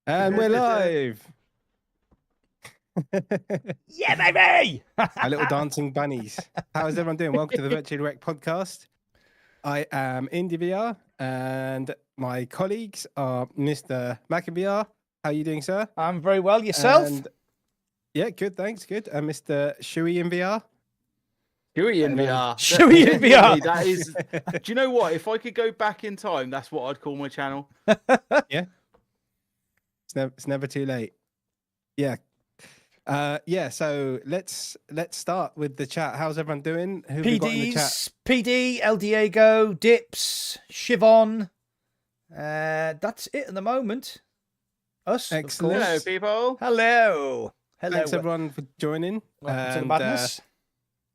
And we're live. Yeah, baby! Our little dancing bunnies. How is everyone doing? Welcome to the Virtually Rek't podcast. I am Indie VR, and my colleagues are Mr. Mac VR. How are you doing, sir? I'm very well. Yourself? And, yeah, good, thanks, good. And Mr. Shui in VR. Shui in VR. Shui in VR. That is. Do you know what? If I could go back in time, that's what I'd call my channel. Yeah. It's never too late. Yeah. Yeah, so let's start with the chat. How's everyone doing? Who have we got in the chat? PD, El Diego, Dips, Shivon. That's it at the moment. Us, Excellent. of Hello, course. people. Hello. Hello. Thanks everyone for joining. Welcome to the And, madness.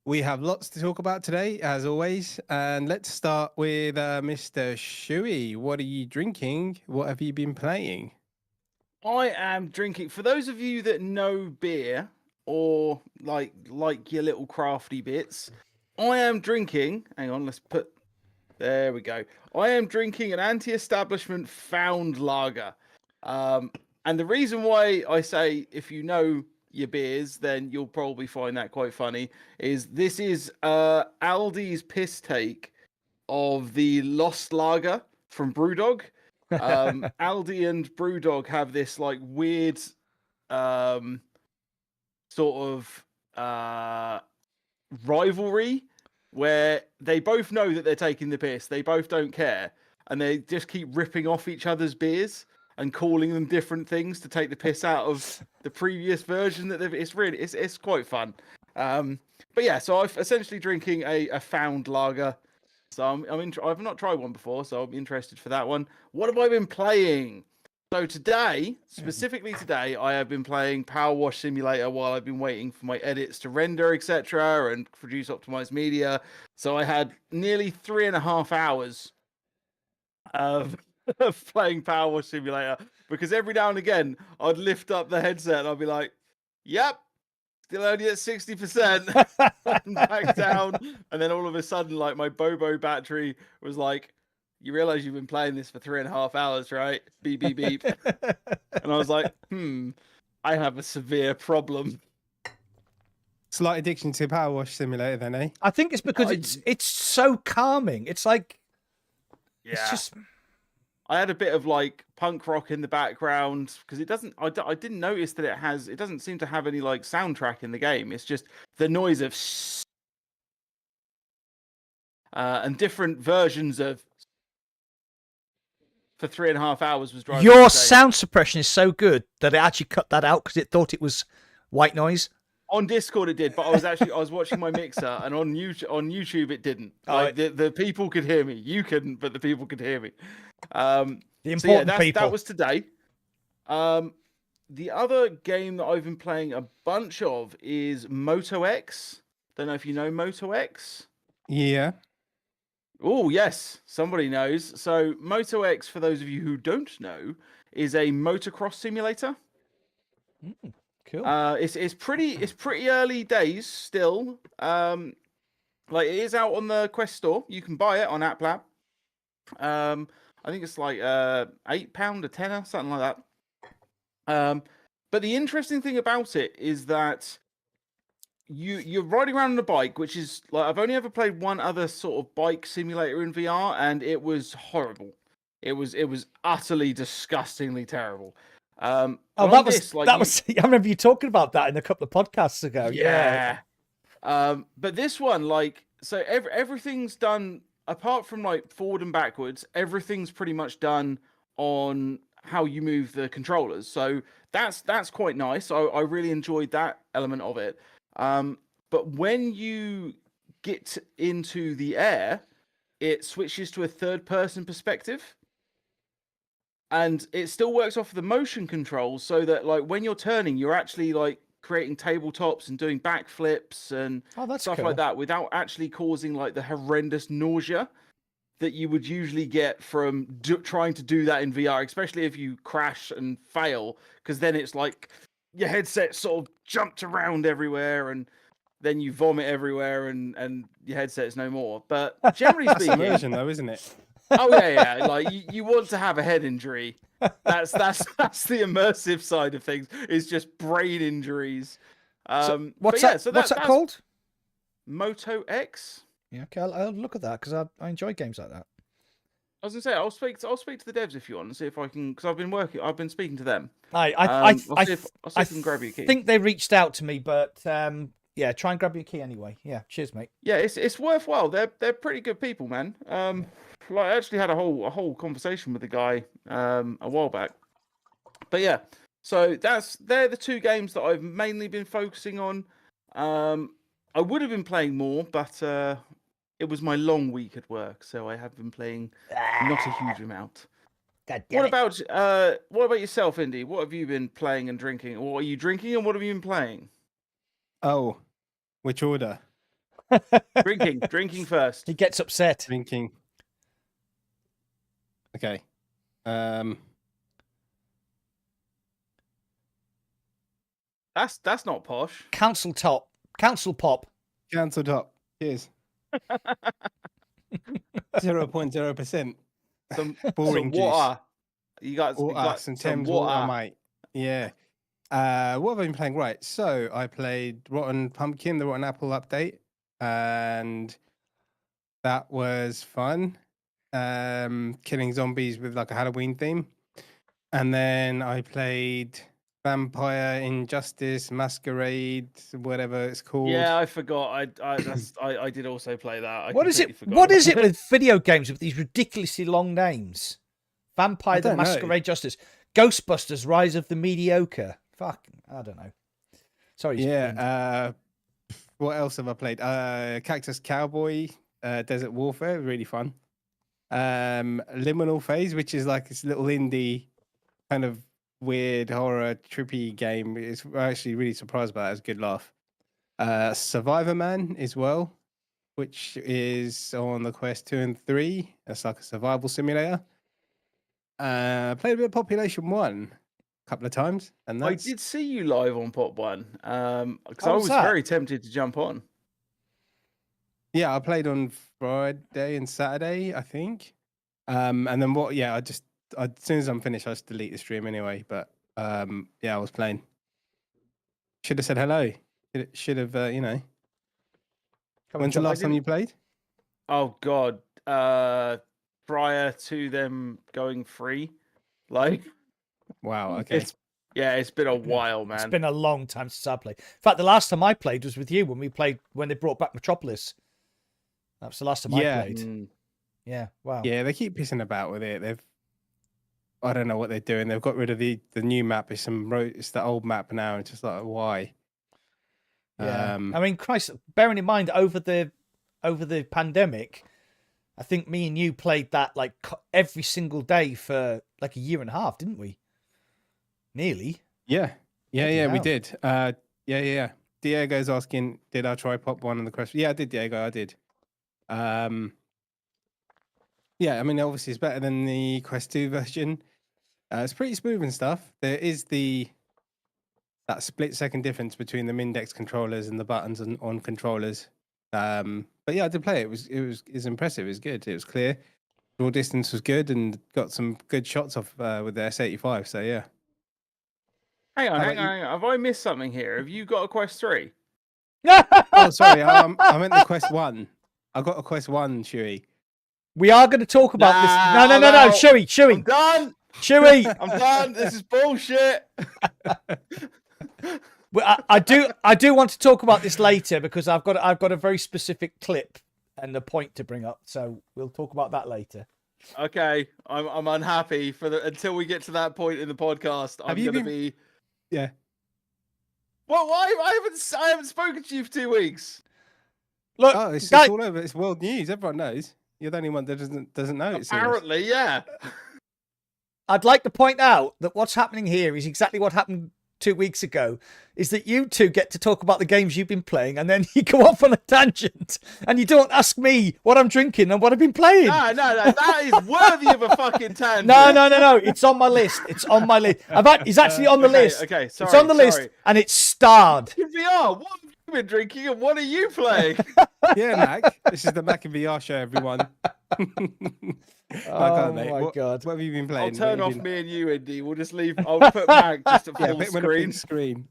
we have lots to talk about today, as always. And let's start with Mr. Shuey. What are you drinking? What have you been playing? I am drinking. For those of you that know beer or like your little crafty bits, I am drinking. Hang on, let's put. There we go. I am drinking an anti-establishment found lager. And the reason why I say if you know your beers, then you'll probably find that quite funny. This is Aldi's piss take of the Lost Lager from Brewdog. Aldi and Brewdog have this like weird sort of rivalry where they both know that they're taking the piss. They both don't care, and they just keep ripping off each other's beers and calling them different things to take the piss out of the previous version that they've. It's quite fun. But yeah, so I'm essentially drinking a found lager. So I've not tried one before, so I'm interested for that one. What have I been playing? So today, specifically today, I have been playing PowerWash Simulator while I've been waiting for my edits to render, etc., and produce optimized media. So I had nearly 3.5 hours of playing PowerWash Simulator, because every now and again I'd lift up the headset and I'd be like, "Yep, still only at 60%," and back down, and then all of a sudden, like my Bobo battery was like, "You realize you've been playing this for 3.5 hours, right? Beep beep beep." And I was like, I have a severe problem. Slight addiction to PowerWash Simulator, then, eh? I think it's because it's so calming. It's like it's just. I had a bit of like punk rock in the background because it doesn't. I didn't notice that it doesn't seem to have any like soundtrack in the game. It's just the noise of and different versions of. For 3.5 hours was driving. Your sound suppression is so good that it actually cut that out because it thought it was white noise. On Discord it did, but I was watching my mixer, and on YouTube it didn't. Like the people could hear me. You couldn't, but the people could hear me. The important people. That was today. The other game that I've been playing a bunch of is Moto X. Don't know if you know Moto X. Yeah. Oh yes, somebody knows. So Moto X, for those of you who don't know, is a motocross simulator. Cool. It's pretty early days still. Like it is out on the Quest store. You can buy it on AppLab. I think it's like £8 a tenner, something like that. But the interesting thing about it is that you're riding around on a bike, which is like I've only ever played one other sort of bike simulator in VR, and it was horrible. It was utterly disgustingly terrible. That was. I remember you talking about that in a couple of podcasts ago. Yeah. But this one, like, so everything's done apart from like forward and backwards. Everything's pretty much done on how you move the controllers. So that's quite nice. I really enjoyed that element of it. But when you get into the air, it switches to a third-person perspective. And it still works off of the motion controls, so that like when you're turning, you're actually like creating tabletops and doing backflips and stuff like that without actually causing like the horrendous nausea that you would usually get from trying to do that in VR, especially if you crash and fail, because then it's like your headset sort of jumped around everywhere and then you vomit everywhere and your headset's no more. But generally speaking, immersion though, isn't it? Oh yeah. Like you want to have a head injury. That's the immersive side of things. It's just brain injuries. What's that called? Moto X. Yeah, okay, I'll look at that because I enjoy games like that. I was gonna say I'll speak to the devs if you want and see if I can, because I've been speaking to them. I can grab your key. think they reached out to me, but yeah, try and grab your key anyway. Yeah, cheers, mate. Yeah, it's worthwhile. They're pretty good people, man. Like I actually had a whole conversation with the guy a while back. But yeah, so they're the two games that I've mainly been focusing on. I would have been playing more, but it was my long week at work, so I have been playing not a huge amount. God damn it. What about yourself, Indy? What have you been playing and drinking? Or what are you drinking and what have you been playing? Oh, which order? Drinking first. He gets upset. Drinking. Okay. That's not posh. Council pop. Council top. Cheers. 0.0%. Some Boring some water. You got some some Thames water, mate. Yeah. What have I been playing? Right. So I played Rotten Pumpkin, the Rotten Apple update, and that was fun. Killing zombies with like a Halloween theme. And then I played Vampire Injustice Masquerade, whatever it's called. Yeah, I forgot. I did also play that. What is it? What is it with video games with these ridiculously long names? Vampire the Masquerade Justice, Ghostbusters Rise of the Mediocre. Fuck, I don't know. Sorry. Yeah. What else have I played? CATCUS COWBOY, Desert Warfare, really fun. Liminal Phase, which is like this little indie kind of weird horror trippy game. It's actually really surprised by that. It was a good laugh. Survivor Man as well, which is on the Quest 2 and 3. It's like a survival simulator. Played a bit of Population 1 a couple of times, and I that's... did see you live on Pop One. Because I How was was that? very tempted to jump on. Yeah, I played on Friday and Saturday, I think. And then what? Yeah, as soon as I'm finished, I just delete the stream anyway. But yeah, I was playing. Should have said hello. Should have, you know. When's the last time you played? Oh God, prior to them going free, like. Wow. Okay. It's been a while, man. It's been a long time since I played. In fact, the last time I played was with you when they brought back Metropolis. That was the last time I played. Yeah. Wow. Yeah, they keep pissing about with it. I don't know what they're doing. They've got rid of the new map. It's the old map now. It's just like, why? Yeah. I mean, Christ, bearing in mind over the pandemic, I think me and you played that like every single day for like a year and a half, didn't we? Nearly. Yeah, we did. Yeah. Diego's asking, did I try Pop One on the Quest? Yeah, I did, Diego. I did. Yeah, I mean, obviously it's better than the Quest 2 version. It's pretty smooth and stuff. There is that split-second difference between the Mindex controllers and the buttons on controllers. But yeah, I did play it. It was impressive. It was good. It was clear. Draw distance was good and got some good shots off with the S85. So yeah. Hang on. Have I missed something here? Have you got a Quest 3? Oh, sorry. I meant the Quest 1. I got a Quest 1, Chewy. We are going to talk about this. No. Chewy. I'm done. Chewy. I'm done. This is bullshit. I do want to talk about this later because I've got a very specific clip and a point to bring up. So we'll talk about that later. Okay, I'm unhappy until we get to that point in the podcast. I'm going to be. Yeah. Well, why? I haven't spoken to you for 2 weeks. Look, it's all over. It's world news. Everyone knows. You're the only one that doesn't know. Apparently, yeah. I'd like to point out that what's happening here is exactly what happened 2 weeks ago, is that you two get to talk about the games you've been playing and then you go off on a tangent and you don't ask me what I'm drinking and what I've been playing. No, that is worthy of a fucking tangent. No. It's on my list. It's actually on the list. Okay, sorry. It's on the list and it's starred. VR, what have you been drinking and what are you playing? Yeah, Mac. This is the Mac and VR show, everyone. Oh my God. What have you been playing? I'll turn off me and you, Indy. We'll just leave. I'll put Mac just at full screen.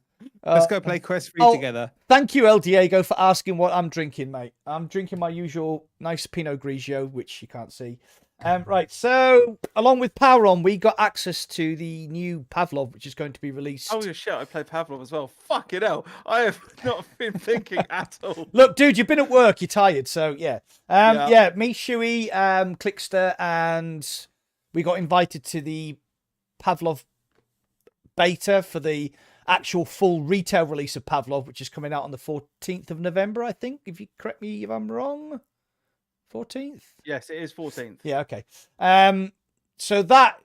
Let's go play Quest 3 together. Thank you, El Diego, for asking what I'm drinking, mate. I'm drinking my usual nice Pinot Grigio, which you can't see. Right, so along with Power On, we got access to the new Pavlov, which is going to be released. Oh shit! I play Pavlov as well. Fuck it hell! I have not been thinking at all. Look, dude, you've been at work. You're tired, so yeah. Me, Shuey, Clickster, and we got invited to the Pavlov beta for the actual full retail release of Pavlov, which is coming out on the 14th of November, I think. If you correct me if I'm wrong. 14th? Yes, it is 14th. Yeah, okay. So that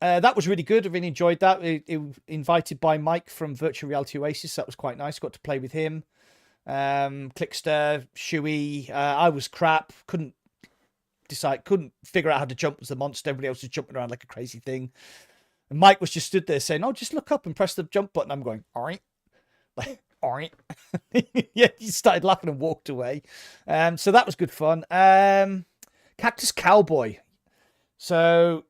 that was really good. I really enjoyed that. It invited by Mike from Virtual Reality Oasis. That was quite nice. Got to play with him. Clickster, Shuey. I was crap. Couldn't figure out how to jump as the monster. Everybody else was jumping around like a crazy thing. And Mike was just stood there saying, "Oh, just look up and press the jump button." I'm going, "All right." Like, all right. Yeah, he started laughing and walked away. So that was good fun. Cactus COWBOY. So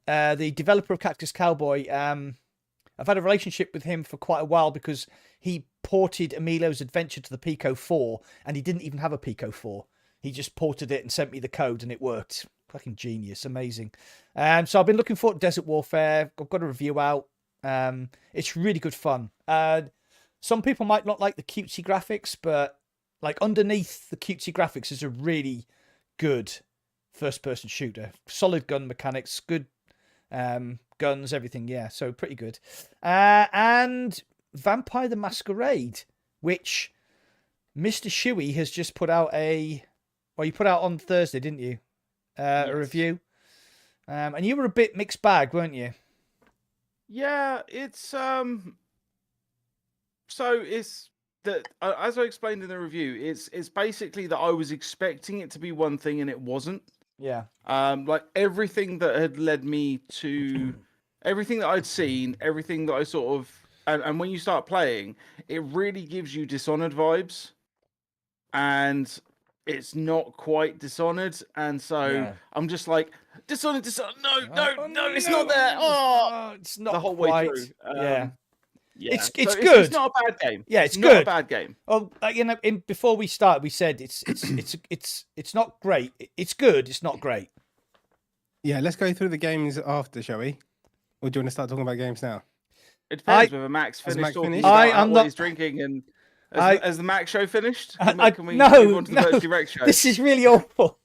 the developer of Cactus COWBOY, I've had a relationship with him for quite a while because he ported Emilo's Adventure to the Pico 4 and he didn't even have a Pico 4. He just ported it and sent me the code and it worked. Fucking genius. Amazing. So I've been looking forward to Desert Warfare. I've got a review out. It's really good fun. Some people might not like the cutesy graphics, but like underneath the cutesy graphics is a really good first-person shooter. Solid gun mechanics, good guns, everything. Yeah, so pretty good. And Vampire the Masquerade, which Mr. Shuey has just put out you put out on Thursday, didn't you? Yes. A review. And you were a bit mixed bag, weren't you? Yeah, it's so it's that as I explained in the review, it's basically that I was expecting it to be one thing and it wasn't. Yeah. Like everything that had led me to everything that I'd seen, everything that I sort of and when you start playing, it really gives you Dishonored vibes. And it's not quite Dishonored, and so I'm just like Dishonored. No, it's not there. Oh, it's not the whole quite. way through. Yeah. Yeah, it's so good. It's not a bad game. Yeah, it's not good. a bad game. Well, before we start, we said it's not great. It's good. It's not great. Yeah, let's go through the games after, shall we? Or do you want to start talking about games now? It depends whether Max finished talking finished? about what he's drinking and has the Max show finished? Can we move on to the Virtual Rec show? This is really awful.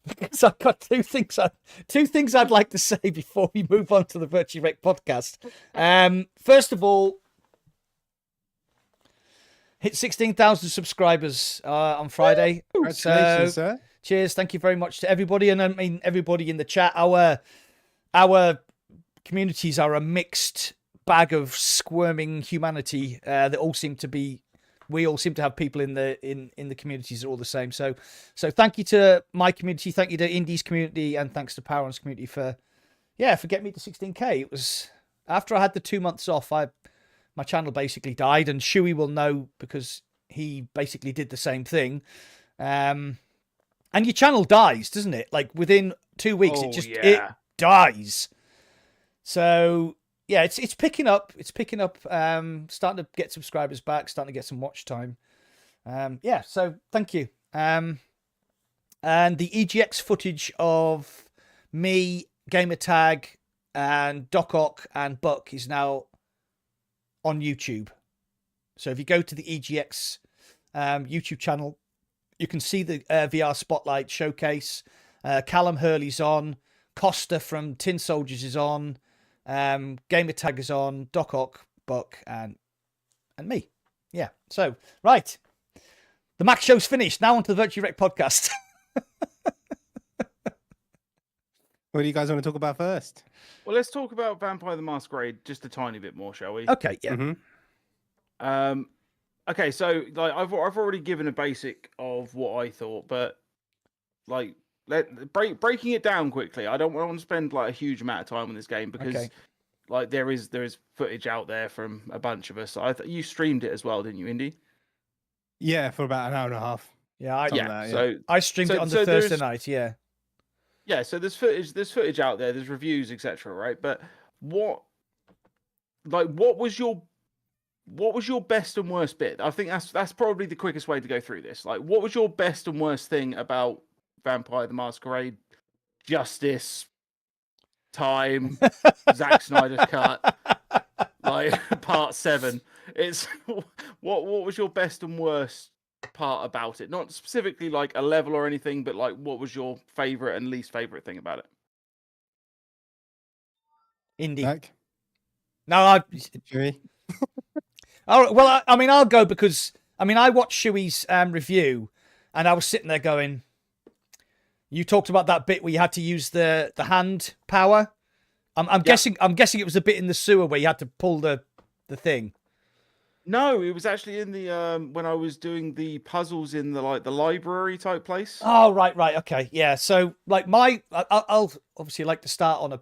Because I've got two things I'd like to say before we move on to the Virtual Rec podcast. First of all, hit 16,000 subscribers on Friday. Congratulations, sir. Cheers. Thank you very much to everybody. And I mean, everybody in the chat. Our communities are a mixed bag of squirming humanity that all seem to be. We all seem to have people in the communities that are all the same. So thank you to my community. Thank you to Indie's community. And thanks to PowerWash community for getting me to 16K. It was after I had the 2 months off. My channel basically died, and Shuey will know because he basically did the same thing. And your channel dies, doesn't it? Like within 2 weeks, it dies. So yeah, it's picking up. It's picking up. Starting to get subscribers back. Starting to get some watch time. So thank you. And the EGX footage of me, Gamertag, and Doc Ock and Buck is now on YouTube. So if you go to the EGX YouTube channel, you can see the VR Spotlight showcase. Callum Hurley's on. Costa from Tin Soldiers is on. Gamertag is on. Doc Ock, Buck, and me. Yeah. So right, the Max show's finished. Now on to the Virtual Rec podcast. What do you guys want to talk about first? Well, let's talk about Vampire the Masquerade just a tiny bit more, shall we? Okay. Yeah. Mm-hmm. Okay. So like I've already given a basic of what I thought, but like breaking it down quickly. I don't want to spend like a huge amount of time on this game because like there is footage out there from a bunch of us. You streamed it as well, didn't you, Indy? Yeah, for about an hour and a half. Yeah. So I streamed it on the Thursday night. Yeah. Yeah, so there's footage out there, there's reviews, etc. Right? But what was your best and worst bit? I think that's probably the quickest way to go through this. Like, what was your best and worst thing about Vampire the Masquerade? Justice, time, Zack Snyder's cut, like part 7. It's what was your best and worst part about it? Not specifically like a level or anything, but like what was your favorite and least favorite thing about it? Indy. Back. No, Shuey? well, I mean, I'll go because I watched Shuey's review, and I was sitting there going, "You talked about that bit where you had to use the hand power I'm guessing it was a bit in the sewer where you had to pull the thing. No, it was actually in the when I was doing the puzzles in the library type place. Oh, right, okay, yeah. So like I'll obviously like to start on a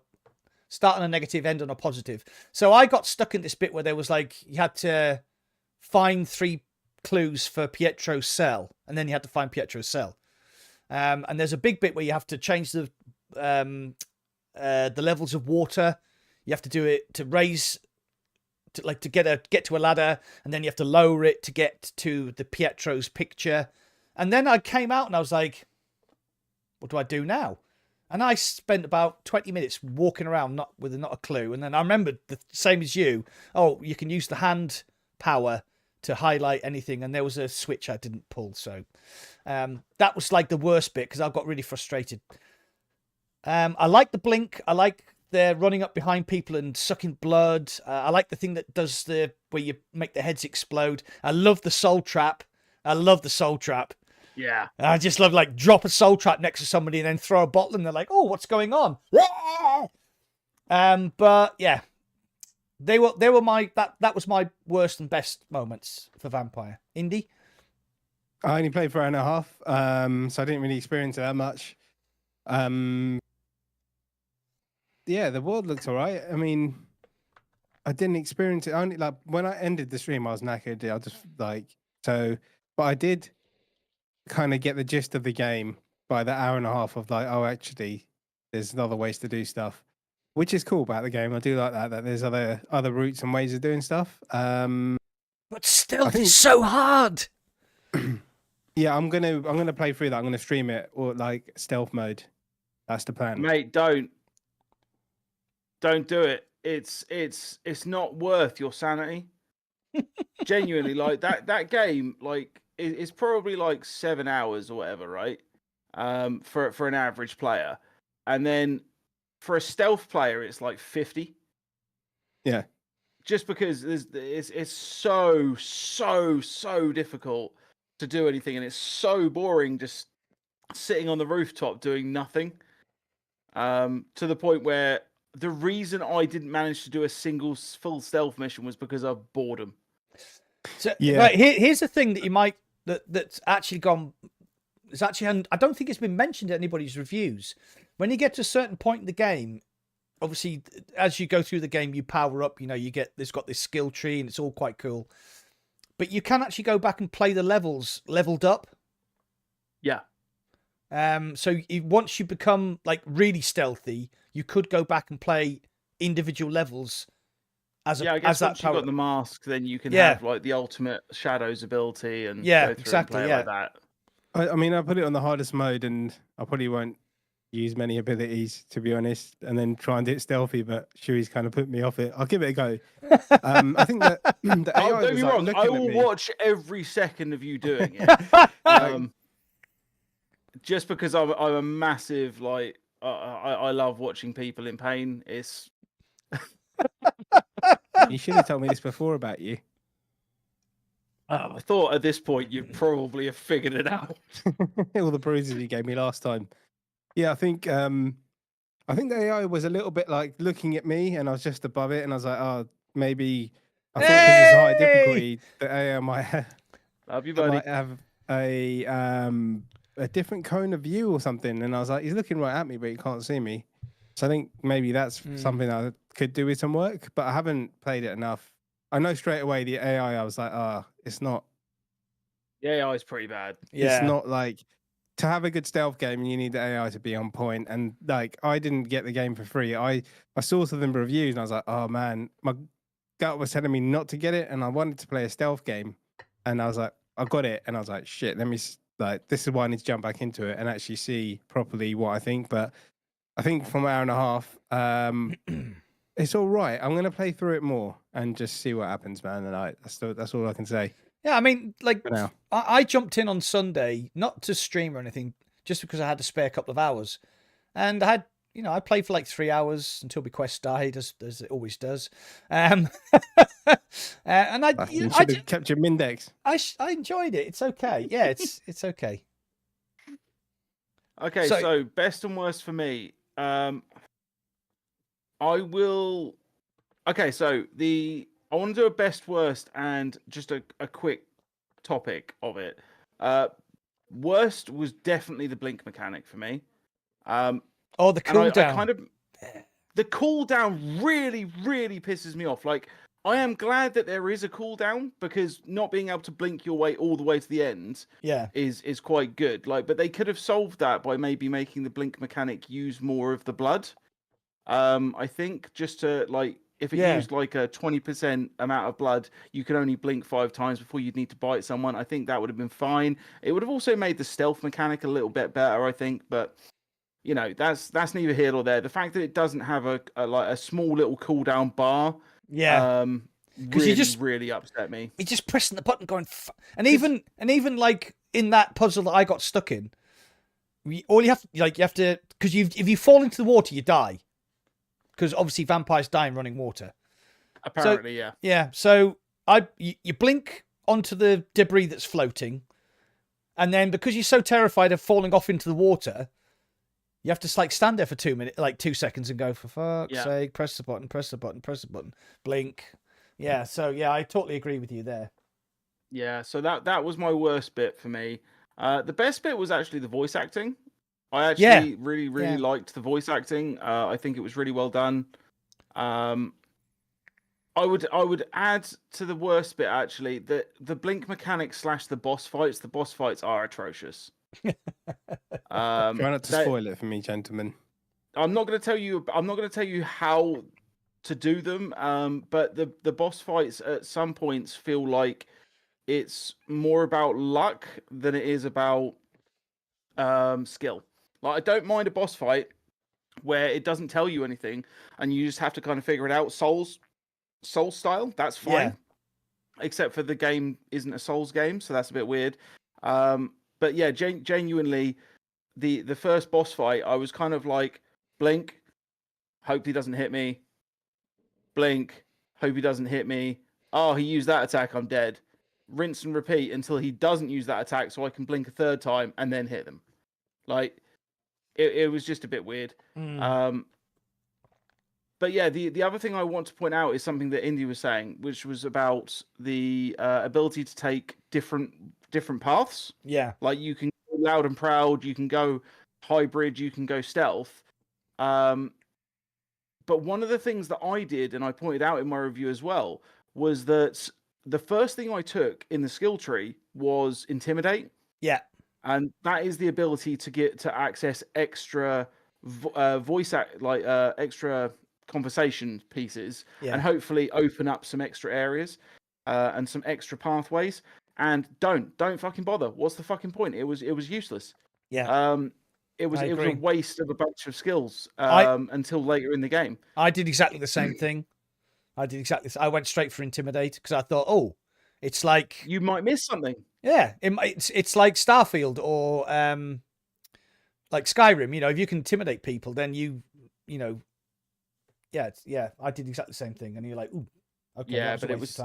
negative, end on a positive. So I got stuck in this bit where there was like you had to find 3 clues for Pietro's cell, and then you had to find Pietro's cell. And there's a big bit where you have to change the levels of water. You have to do it to raise. To get to a ladder, and then you have to lower it to get to the Pietro's picture. And then I came out and I was like, what do I do now? And I spent about 20 minutes walking around not a clue. And then I remembered the same as you. Oh, you can use the hand power to highlight anything, and there was a switch I didn't pull. So that was like the worst bit because I got really frustrated. I like the blink. I like they're running up behind people and sucking blood. I like the thing that does where you make the heads explode. I love the soul trap. Yeah. I just love like drop a soul trap next to somebody and then throw a bottle and they're like, oh, what's going on? But yeah, they were my that was my worst and best moments for Vampire. Indy? I only played for an hour and a half, so I didn't really experience it that much. Yeah, the world looks all right. I mean, I didn't experience it. Only like when I ended the stream, I was knackered. I just but I did kind of get the gist of the game by the hour and a half of like, oh, actually, there's other ways to do stuff, which is cool about the game. I do like that there's other routes and ways of doing stuff. But stealth is so hard. Yeah, I'm gonna play through that. I'm gonna stream it or like stealth mode. That's the plan, mate. Don't do it. It's not worth your sanity. Genuinely, like that game, like it's probably like 7 hours or whatever, right? For an average player, and then for a stealth player, it's like 50. Yeah. Just because it's so difficult to do anything, and it's so boring just sitting on the rooftop doing nothing. To the point where the reason I didn't manage to do a single full stealth mission was because of boredom. So, yeah. Right, here's the thing that you might that's actually gone. It's actually I don't think it's been mentioned in anybody's reviews. When you get to a certain point in the game, obviously as you go through the game, you power up. You know, there's got this skill tree, and it's all quite cool. But you can actually go back and play the levels leveled up. Yeah. So once you become like really stealthy, you could go back and play individual levels as I guess once you've got the mask, then you can have like the ultimate shadows ability and go through exactly and play like that. I mean, I put it on the hardest mode, and I probably won't use many abilities, to be honest, and then try and do it stealthy. But Shui's kind of put me off it. I'll give it a go. I think that the AI don't get me wrong. I will watch every second of you doing it. Just because I'm a massive like I love watching people in pain. It's you should have told me this before about you. I thought at this point you'd probably have figured it out. All the bruises you gave me last time. Yeah, I think the AI was a little bit like looking at me, and I was just above it, and I was like, oh, maybe I thought this is high difficulty. The AI might have, love you, buddy. Might have a different cone of view or something, and I was like, he's looking right at me, but he can't see me. So I think maybe that's something I could do with some work, but I haven't played it enough. I know straight away the AI. I was like, it's not. The AI is pretty bad. Yeah. It's not like to have a good stealth game. You need the AI to be on point, and like I didn't get the game for free. I saw some of the reviews, and I was like, oh man, my gut was telling me not to get it, and I wanted to play a stealth game, and I was like, I got it, and I was like, shit, let me like this is why I need to jump back into it and actually see properly what I think. But I think from an hour and a half, it's all right. I'm gonna play through it more and just see what happens, man. And that's all I can say. Yeah, I mean, like I jumped in on Sunday, not to stream or anything, just because I had to spare a couple of hours, and I had, I played for like 3 hours until my quest died, as it always does. And you should have kept your Mindex. I enjoyed it. It's okay. Yeah, it's okay. Okay, so best and worst for me. I will. Okay, so I want to do a best worst and just a quick topic of it. Worst was definitely the blink mechanic for me. The I cooldown. kind of the cooldown really, really pisses me off. Like, I am glad that there is a cooldown because not being able to blink your way all the way to the end, is quite good. Like, but they could have solved that by maybe making the blink mechanic use more of the blood. I think just to like, if it used like a 20% amount of blood, you could only blink 5 times before you'd need to bite someone. I think that would have been fine. It would have also made the stealth mechanic a little bit better, I think. But you know, that's neither here nor there. The fact that it doesn't have a small little cooldown bar, because really, really upset me. You're just pressing the button, going, and even like in that puzzle that I got stuck in, all you have to because if you fall into the water, you die. Because obviously vampires die in running water. Apparently, so, yeah. So you blink onto the debris that's floating, and then because you're so terrified of falling off into the water, you have to like stand there for 2 minutes, like 2 seconds, and go, for fuck's sake, press the button, press the button, press the button, blink. Yeah. So yeah, I totally agree with you there. Yeah. So that was my worst bit for me. The best bit was actually the voice acting. I actually really liked the voice acting. I think it was really well done. I would add to the worst bit actually the blink mechanics / the boss fights. The boss fights are atrocious. Try not to spoil it for me, gentlemen. I'm not going to tell you. I'm not going to tell you how to do them. But the boss fights at some points feel like it's more about luck than it is about skill. Like, I don't mind a boss fight where it doesn't tell you anything and you just have to kind of figure it out soul style. That's fine. Yeah. Except for the game isn't a Souls game, so that's a bit weird. But yeah, genuinely, the first boss fight, I was kind of like, blink, hope he doesn't hit me. Blink, hope he doesn't hit me. Oh, he used that attack, I'm dead. Rinse and repeat until he doesn't use that attack so I can blink a third time and then hit them. Like, it was just a bit weird. But yeah, the other thing I want to point out is something that Indy was saying, which was about the ability to take different paths. Yeah. Like, you can go loud and proud, you can go hybrid, you can go stealth. But one of the things that I did, and I pointed out in my review as well, was that the first thing I took in the skill tree was Intimidate. Yeah. And that is the ability to get to access extra extra conversation pieces, and hopefully open up some extra areas and some extra pathways. And don't fucking bother. What's the fucking point? It was useless. Yeah. It was a waste of a bunch of skills until later in the game. I did exactly the same thing. I went straight for Intimidate because I thought, oh, it's like you might miss something. Yeah, it's like Starfield or like Skyrim. You know, if you can intimidate people, then you know, I did exactly the same thing. And you're like, ooh, okay, yeah, but it was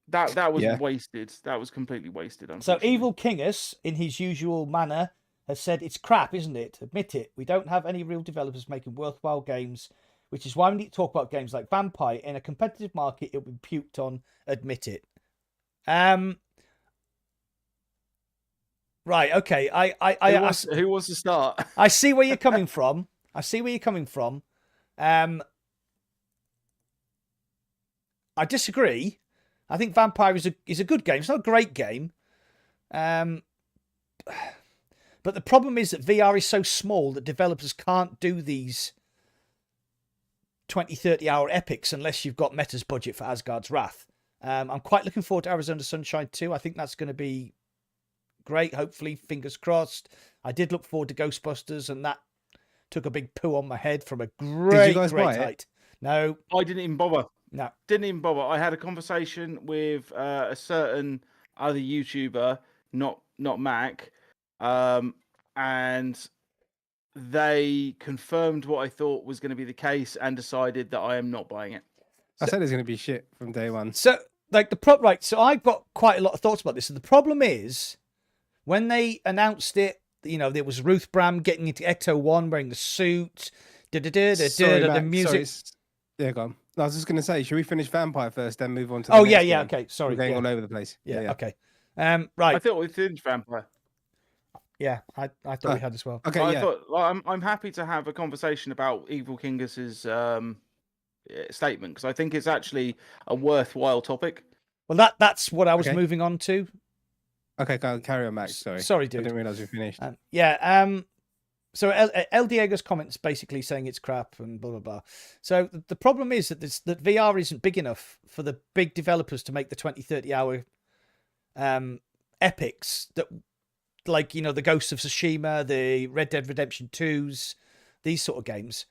that was wasted. That was completely wasted. So Evil Kingus, in his usual manner, has said it's crap, isn't it? Admit it. We don't have any real developers making worthwhile games, which is why we need to talk about games like Vampire. In a competitive market, it'll be puked on. Admit it. Right, okay. Who wants to start? I see where you're coming from. I disagree. I think Vampire is a good game. It's not a great game. But the problem is that VR is so small that developers can't do these 20, 30-hour epics unless you've got Meta's budget for Asgard's Wrath. I'm quite looking forward to Arizona Sunshine 2. I think that's going to be great. Hopefully, fingers crossed. I did look forward to Ghostbusters, and that took a big poo on my head from a great height. No, I didn't even bother. No, didn't even bother. I had a conversation with a certain other YouTuber, not Mac, and they confirmed what I thought was going to be the case and decided that I am not buying it. I said it's going to be shit from day one. So, like so I've got quite a lot of thoughts about this. And the problem is, when they announced it, you know, there was Ruth Bram getting into Ecto 1 wearing the suit. Sorry, The Matt, music. Yeah, go on. I was just going to say, should we finish Vampire first, then move on to the Oh, next yeah. game? Okay. Sorry. We're going Yeah. all over the place. Yeah. Yeah. Okay. I Right. thought we finished Vampire. Yeah. I thought we had as well. Okay, I yeah. thought I'm happy to have a conversation about Evil Kingus's statement, because I think it's actually a worthwhile topic. Well, that's what I was Okay. moving on to. Okay, go on, carry on, Max. Sorry. Sorry, I dude. didn't realize we finished. So El Diego's comments basically saying it's crap and blah blah blah. So the problem is that that VR isn't big enough for the big developers to make the 20-30 hour epics that, like, you know, the Ghosts of Tsushima, the Red Dead Redemption 2s, these sort of games.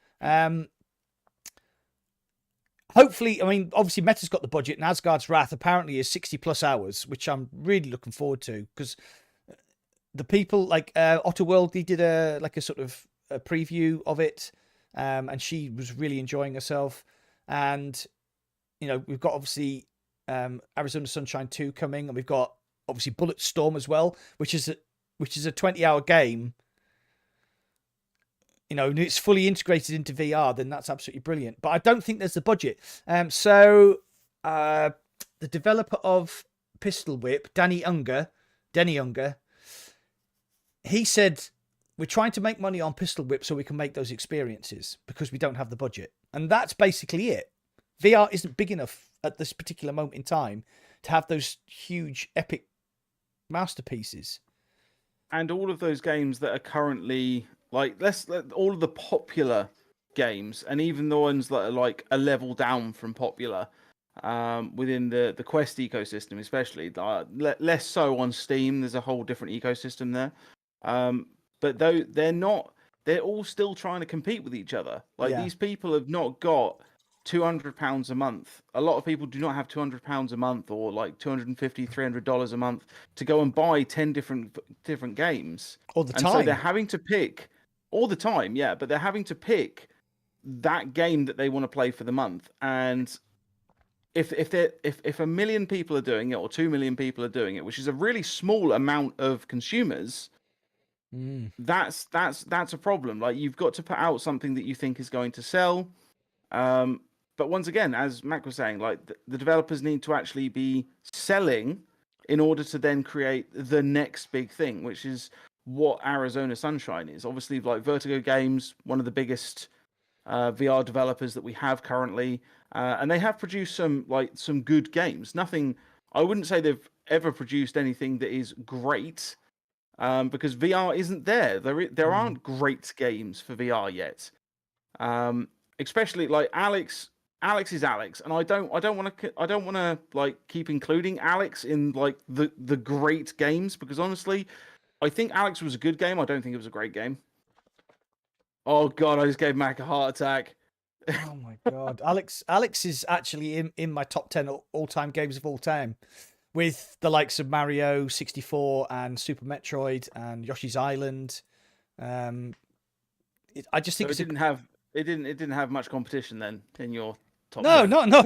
Hopefully, I mean, obviously Meta's got the budget, and Asgard's Wrath apparently is 60+ hours, which I'm really looking forward to, because the people like Otterworld, they did a sort of a preview of it, and she was really enjoying herself. And you know, we've got obviously Arizona Sunshine 2 coming, and we've got obviously Bulletstorm as well, which is a 20-hour game. You know, and it's fully integrated into VR, then that's absolutely brilliant. But I don't think there's the budget. So the developer of Pistol Whip, Denny Unger, he said, we're trying to make money on Pistol Whip so we can make those experiences because we don't have the budget. And that's basically it. VR isn't big enough at this particular moment in time to have those huge, epic masterpieces. And all of those games that are currently, like, all of the popular games, and even the ones that are like a level down from popular, within the Quest ecosystem, especially, less so on Steam. There's a whole different ecosystem there. But though they're all still trying to compete with each other. Like, these people have not got £200 a month. A lot of people do not have £200 a month, or like $250, $300 a month to go and buy 10 different games All the and time. so they're having to pick all the time. Yeah, but they're having to pick that game that they want to play for the month. And if 1 million people are doing it, or 2 million people are doing it, which is a really small amount of consumers, that's a problem. Like, you've got to put out something that you think is going to sell. But once again, as Mac was saying, like, the developers need to actually be selling in order to then create the next big thing, which is what Arizona Sunshine is. Obviously, like, Vertigo Games, one of the biggest VR developers that we have currently, and they have produced some good games. Nothing, I wouldn't say they've ever produced anything that is great, because VR isn't there. There aren't great games for VR yet. Especially, like, Alex is Alex, and I don't want to like keep including Alex in like the great games, because honestly, I think Alex was a good game. I don't think it was a great game. Oh god, I just gave Mac a heart attack. Oh my god, Alex is actually in my top 10 all-time games of all time, with the likes of Mario 64 and Super Metroid and Yoshi's Island. I just think so it didn't have much competition then in your top. No, 10. not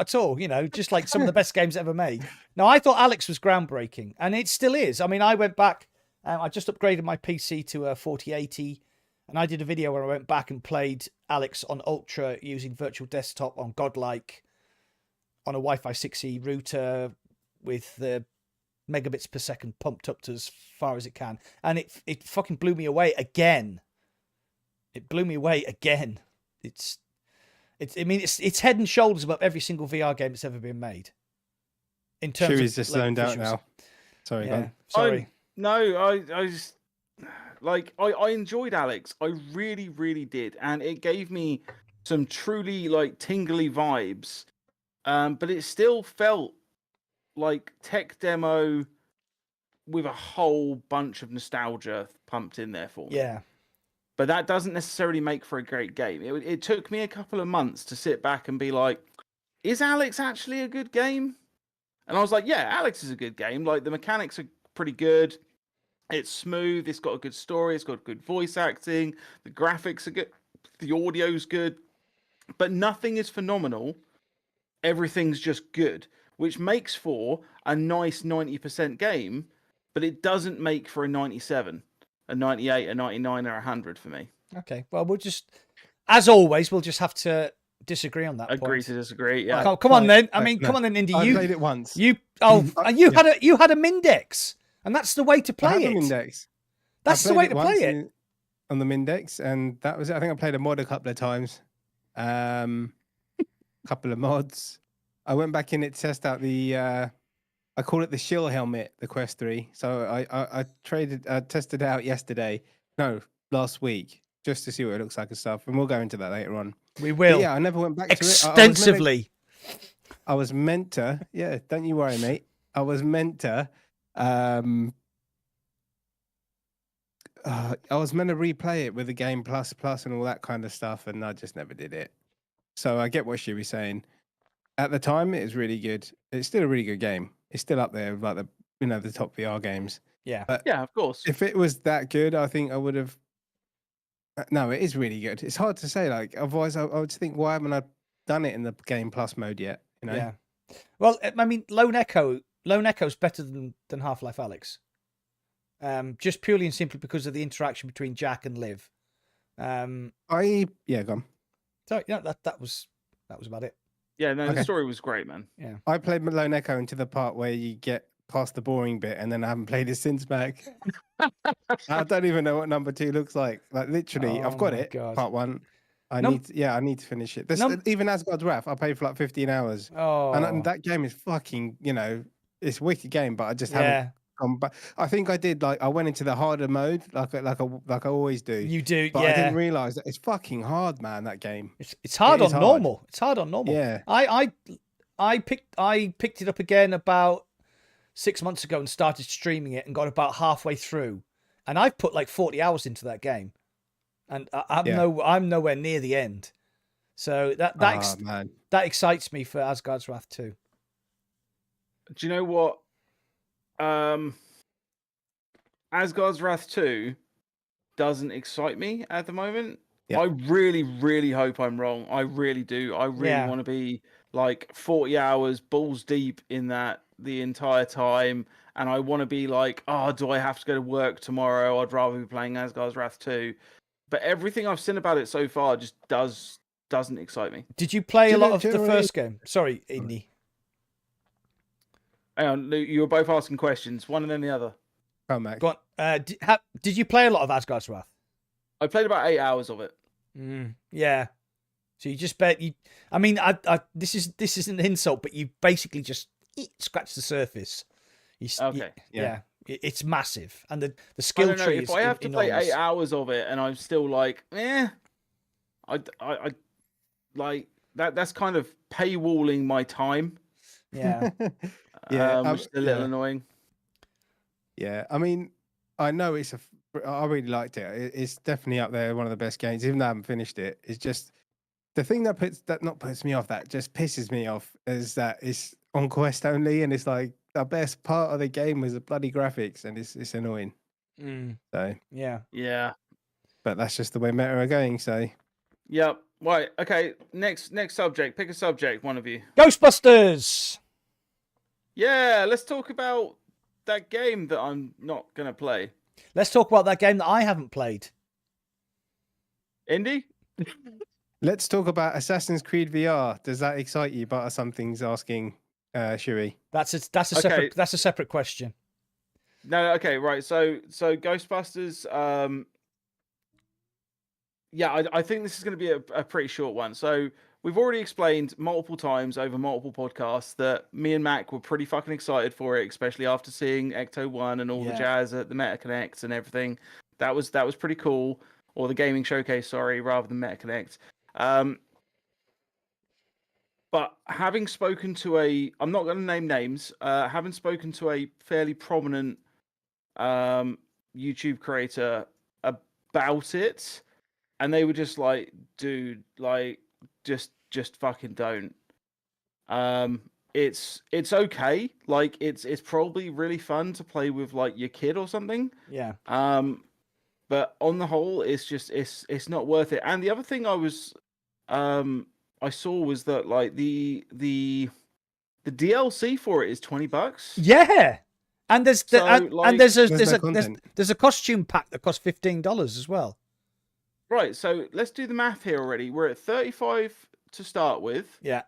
at all. You know, just like some of the best games ever made. No, I thought Alex was groundbreaking, and it still is. I mean, I went back, I just upgraded my PC to a 4080, and I did a video where I went back and played Alex on Ultra using Virtual Desktop on Godlike on a Wi-Fi 6E router with the megabits per second pumped up to as far as it can, and it fucking blew me away again. It blew me away again. It's head and shoulders above every single VR game that's ever been made. In terms Chewy's of just zoned out now. Sorry, yeah, sorry. I just, like, I enjoyed Alex. I really, really did, and it gave me some truly, like, tingly vibes. But it still felt like tech demo with a whole bunch of nostalgia pumped in there for me. Yeah. But that doesn't necessarily make for a great game. It took me a couple of months to sit back and be like, is Alex actually a good game? And I was like, yeah, Alex is a good game. Like, the mechanics are pretty good. It's smooth. It's got a good story. It's got good voice acting. The graphics are good. The audio's good. But nothing is phenomenal. Everything's just good, which makes for a nice 90% game, but it doesn't make for a 97. A 98, a 99, or 100 for me. Okay, well, we'll just as always, we'll just have to disagree on that Agree point. to disagree. Yeah. Oh, come on then. I mean, come on then, Indy. I You played it once. you had a Mindex, and that's the way to play I have it. a Mindex. That's the way to play it. On the Mindex, and that was it. I think I played a mod a couple of times. Couple of mods. I went back in it to test out the I call it the shill helmet, the Quest 3. So I tested it out last week, just to see what it looks like and stuff. And we'll go into that later on. We will. But yeah, I never went back extensively. I was meant to. Yeah, don't you worry, mate. I was meant to. I was meant to replay it with the game plus and all that kind of stuff, and I just never did it. So I get what she was saying. At the time, it was really good. It's still a really good game. It's still up there with like the top VR games. Yeah. But Yeah, of course. if it was that good, I think I would have. No, it is really good. It's hard to say. Like otherwise, I would think, why haven't I done it in the game plus mode yet? You know. Yeah. Well, I mean, Lone Echo's better than Half-Life Alyx. Just purely and simply because of the interaction between Jack and Liv. Go on. So yeah, that was about it. Yeah, no, Okay. the story was great, man. Yeah. I played Lone Echo into the part where you get past the boring bit, and then I haven't played it since back. I don't even know what number 2 looks like. Like literally, Oh I've got my it. God. Part 1. I Num- need to finish it. Num- Even Asgard's Wrath, I played for like 15 hours. Oh. And that game is fucking, it's a wicked game, but I just haven't gone back. I think I did I went into the harder mode, like I always do. You do, But yeah. I didn't realize that it's fucking hard, man. That game. It's hard It on is hard. normal. It's hard on normal. Yeah. I picked it up again about 6 months ago and started streaming it and got about halfway through, and I've put like 40 hours into that game, and I'm nowhere near the end. So that excites me for Asgard's Wrath 2. Do you know what? Asgard's Wrath 2 doesn't excite me at the moment. Yeah. I really, really hope I'm wrong. I really do. I really want to be like 40 hours balls deep in that the entire time. And I want to be like, do I have to go to work tomorrow? I'd rather be playing Asgard's Wrath 2. But everything I've seen about it so far just doesn't excite me. Did you play a lot of the first game? Sorry, Indy. Hang on, you were both asking questions, one and then the other. Oh, Max. Go on. Did you play a lot of Asgard's Wrath? I played about 8 hours of it. Yeah. So you just I mean, this is an insult, but you basically just scratch the surface. Yeah. It's massive, and the skill tree is if I have to enormous. play 8 hours of it and I'm still like, I like that. That's kind of paywalling my time. Yeah. Which is a little annoying. Yeah, I mean, I know I really liked it. It's definitely up there, one of the best games. Even though I haven't finished it, it's just the thing that puts me off, that just pisses me off, is that it's on Quest only, and it's like the best part of the game was the bloody graphics, and it's annoying. So yeah. But that's just the way meta are going. So yep. Right. Okay. Next subject. Pick a subject. One of you. Ghostbusters. Yeah. Let's talk about that game that I'm not gonna play. Let's talk about that game that I haven't played. Indy? let's talk about Assassin's Creed VR. Does that excite you? But something's asking Shui. That's a separate question. No, okay, right. So Ghostbusters. I think this is going to be a pretty short one. So we've already explained multiple times over multiple podcasts that me and Mac were pretty fucking excited for it, especially after seeing Ecto 1 and all the jazz at the MetaConnect and everything. That was pretty cool. Or the gaming showcase, sorry, rather than MetaConnect. But having spoken to I'm not going to name names, having spoken to a fairly prominent YouTube creator about it, and they were just like, dude, like, just fucking don't. It's okay. Like, it's probably really fun to play with like your kid or something. Yeah. But on the whole, it's just it's not worth it. And the other thing I saw was that like the DLC for it is $20. Yeah. And there's So, and there's no content. a costume pack that costs $15 as well. Right, so let's do the math here already. We're at 35 to start with. Yeah.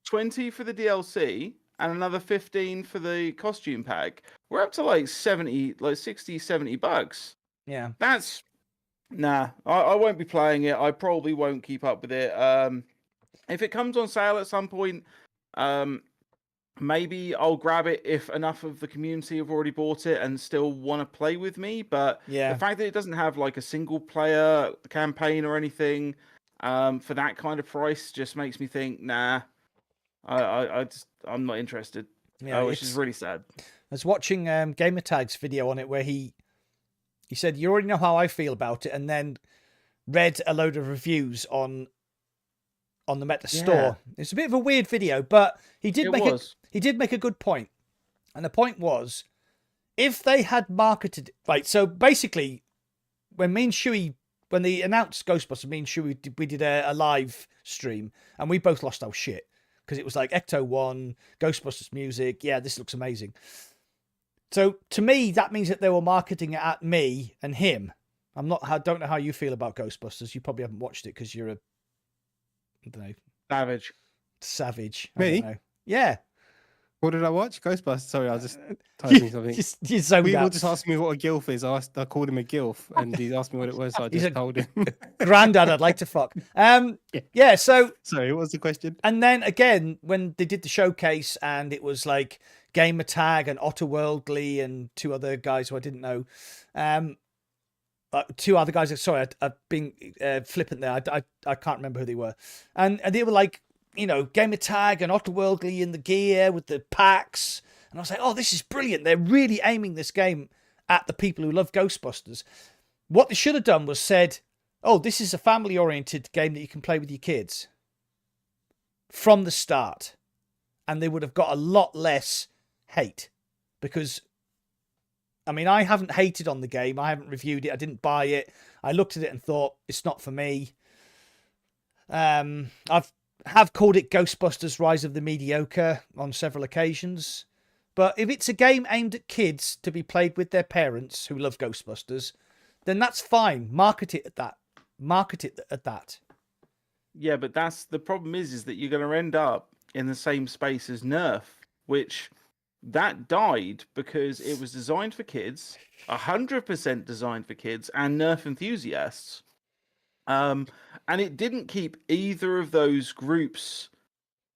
20 for the DLC, and another 15 for the costume pack. We're up to like 70, like 60, 70 bucks. Yeah. That's nah. I won't be playing it. I probably won't keep up with it. If it comes on sale at some point, maybe I'll grab it if enough of the community have already bought it and still want to play with me. But Yeah. the fact that it doesn't have like a single player campaign or anything for that kind of price just makes me think, nah, I'm not interested. Yeah, which is really sad. I was watching Gamertag's video on it where he said, you already know how I feel about it, and then read a load of reviews on the Meta store. It's a bit of a weird video, but he did make a good point. And the point was, if they had marketed right, so basically when me and Shuey, when they announced Ghostbusters, me and Shuey we did a live stream, and we both lost our shit because it was like Ecto-1, Ghostbusters music. Yeah, this looks amazing. So to me, that means that they were marketing it at me and him. I don't know how you feel about Ghostbusters. You probably haven't watched it because you're I don't know. Savage. Me? I don't know. Yeah. What did I watch? Ghostbusters. Sorry, I was just typing something. You zoned People out. just asked me what a gilf is. I called him a gilf, and he asked me what it was. So I just told him. Granddad, I'd like to fuck. Yeah. So sorry, what was the question? And then again, when they did the showcase, and it was like Gamertag and Otterworldly and two other guys who I didn't know. Two other guys. Sorry, I've been flippant there. I can't remember who they were, and they were like, you know, Gamertag and Otterworldly in the gear with the packs, and I was like, oh, this is brilliant. They're really aiming this game at the people who love Ghostbusters. What they should have done was said, oh, this is a family-oriented game that you can play with your kids from the start, and they would have got a lot less hate because. I mean, I haven't hated on the game. I haven't reviewed it. I didn't buy it. I looked at it and thought, it's not for me. I've called it Ghostbusters Rise of the Mediocre on several occasions. But if it's a game aimed at kids to be played with their parents who love Ghostbusters, then that's fine. Market it at that. Yeah, but that's the problem is that you're going to end up in the same space as Nerf, which... that died because it was designed for kids, 100% designed for kids and Nerf enthusiasts. And it didn't keep either of those groups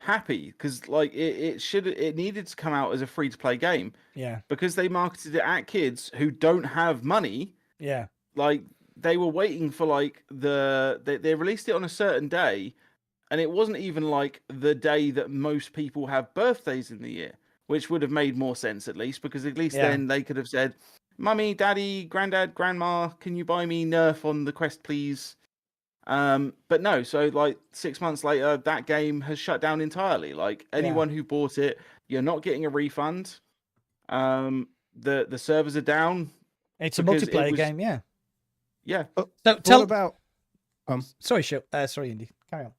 happy because like it needed to come out as a free-to-play game. Yeah. Because they marketed it at kids who don't have money. Yeah. Like they were waiting for like they released it on a certain day, and it wasn't even like the day that most people have birthdays in the year. Which would have made more sense, at least, because at least then they could have said, Mummy, Daddy, Granddad, Grandma, can you buy me Nerf on the Quest, please? But no, so like 6 months later, that game has shut down entirely. Like anyone who bought it, you're not getting a refund. The servers are down. It's a multiplayer game, yeah. Yeah. So what about... Sorry, Indy. Carry on.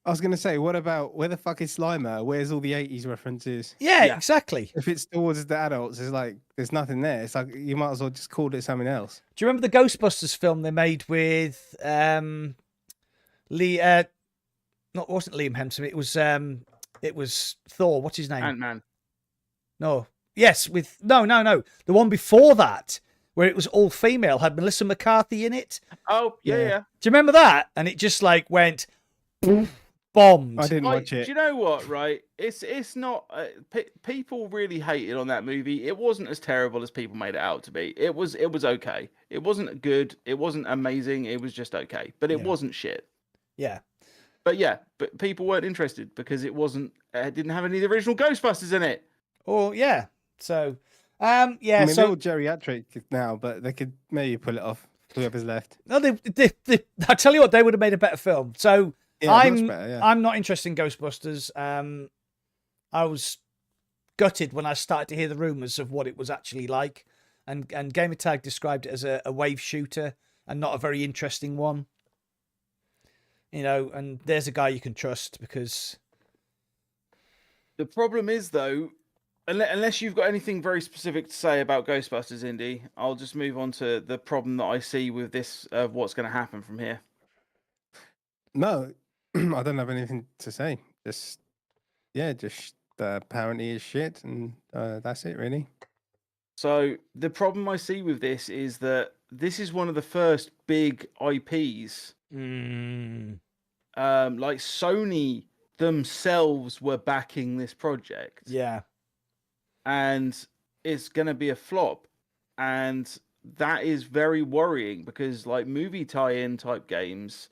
I was going to say, what about where the fuck is Slimer? Where's all the 80s references? Yeah, exactly. If it's towards the adults, it's like there's nothing there. It's like you might as well just call it something else. Do you remember the Ghostbusters film they made with Lee? It wasn't Liam Hemsworth. It was Thor. What's his name? Ant-Man. No. Yes, no. The one before that, where it was all female, had Melissa McCarthy in it. Oh yeah. Do you remember that? And it just like went. Bombed. I didn't watch it. Do you know what? Right, it's not. People really hated on that movie. It wasn't as terrible as people made it out to be. It was okay. It wasn't good. It wasn't amazing. It was just okay. But it wasn't shit. Yeah. But people weren't interested because it wasn't. It didn't have any of the original Ghostbusters in it. Oh yeah. So, I mean, they're all geriatric now, but they could maybe pull it off. Whoever's left. No, I tell you what, they would have made a better film. So. Yeah, I'm not interested in Ghostbusters. I was gutted when I started to hear the rumors of what it was actually like, and Gamertag described it as a wave shooter and not a very interesting one. You know, and there's a guy you can trust because the problem is though, unless you've got anything very specific to say about Ghostbusters, Indy, I'll just move on to the problem that I see with this of what's going to happen from here. No, I don't have anything to say. Just apparently is shit, and that's it, really. So the problem I see with this is that this is one of the first big IPs. Like Sony themselves were backing this project. Yeah. And it's going to be a flop. And that is very worrying because like movie tie-in type games,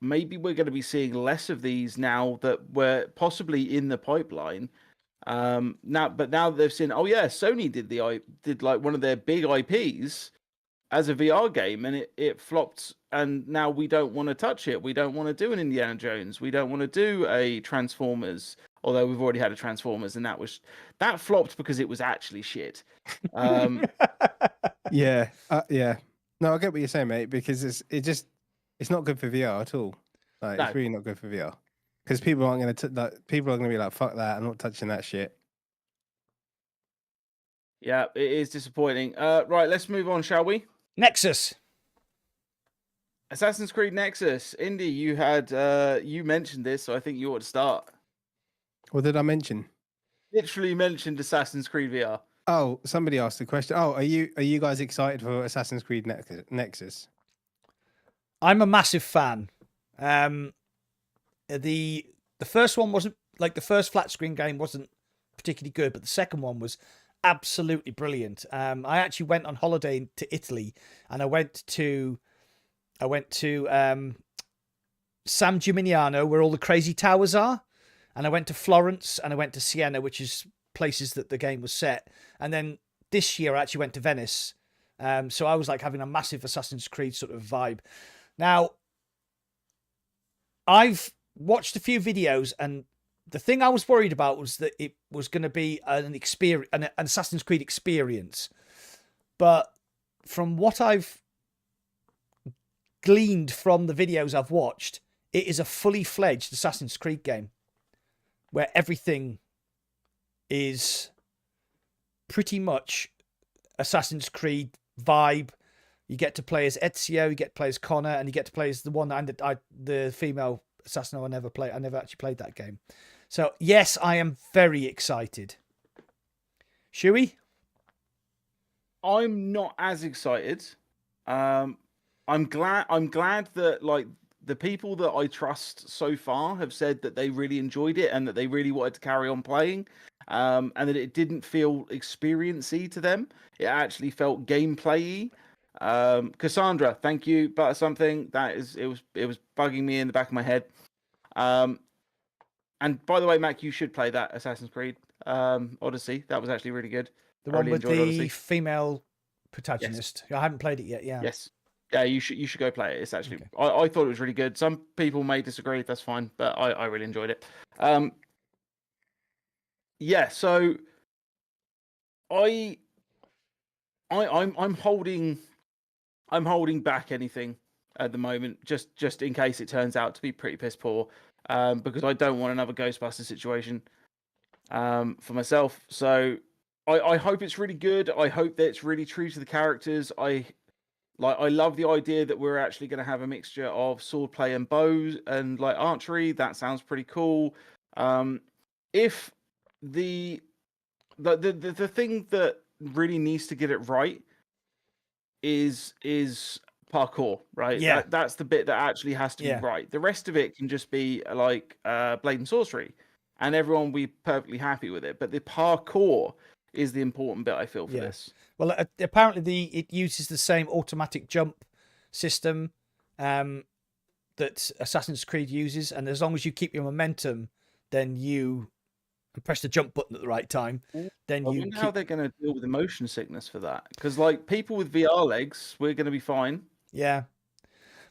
maybe we're going to be seeing less of these now that were possibly in the pipeline. Now that they've seen, oh yeah, Sony did like one of their big IPs as a VR game, and it flopped, and now we don't want to touch it. We don't want to do an Indiana Jones. We don't want to do a Transformers, although we've already had a Transformers, and that flopped because it was actually shit. Yeah. No, I get what you're saying, mate, because it's not good for VR at all. Like, No. It's really not good for VR. Because people aren't going to people are going to be like, fuck that, I'm not touching that shit. Yeah, it is disappointing. Right, let's move on, shall we? Nexus. Assassin's Creed Nexus. Indy, you mentioned this, so I think you ought to start. What did I mention? Literally mentioned Assassin's Creed VR. Oh, somebody asked the question. Oh, are you guys excited for Assassin's Creed Nexus? I'm a massive fan. The first one wasn't, like, the first flat screen game wasn't particularly good, but the second one was absolutely brilliant. I actually went on holiday to Italy, and I went to San Gimignano, where all the crazy towers are, and I went to Florence, and I went to Siena, which is places that the game was set. And then this year I actually went to Venice. So I was like having a massive Assassin's Creed sort of vibe. Now, I've watched a few videos, and the thing I was worried about was that it was going to be an Assassin's Creed experience. But from what I've gleaned from the videos I've watched, it is a fully fledged Assassin's Creed game where everything is pretty much Assassin's Creed vibe. You get to play as Ezio, you get to play as Connor, and you get to play as the one the female assassin. I never actually played that game. So yes, I am very excited. Shuey? I'm not as excited. I'm glad that like the people that I trust so far have said that they really enjoyed it and that they really wanted to carry on playing, and that it didn't feel experience-y to them. It actually felt gameplay-y. Cassandra, thank you, but something it was bugging me in the back of my head. And by the way, Mac, you should play that Assassin's Creed Odyssey. That was actually really good. The one with the female protagonist. Yes. I haven't played it yet. Yeah. Yes. Yeah, you should go play it. It's actually I thought it was really good. Some people may disagree. That's fine, but I really enjoyed it. Yeah. So I'm holding back anything at the moment, just in case it turns out to be pretty piss poor, because I don't want another Ghostbusters situation for myself. So I hope it's really good. I hope that it's really true to the characters. I love the idea that we're actually going to have a mixture of swordplay and bows and like archery. That sounds pretty cool. If the thing that really needs to get it right is parkour, right? Yeah. That's the bit that actually has to be right. The rest of it can just be like blade and sorcery, and everyone will be perfectly happy with it. But the parkour is the important bit, I feel, for this. Well, apparently it uses the same automatic jump system that Assassin's Creed uses, and as long as you keep your momentum, then you press the jump button at the right time. Then I wonder how they're going to deal with the motion sickness for that, because like people with VR legs, we're going to be fine. Yeah.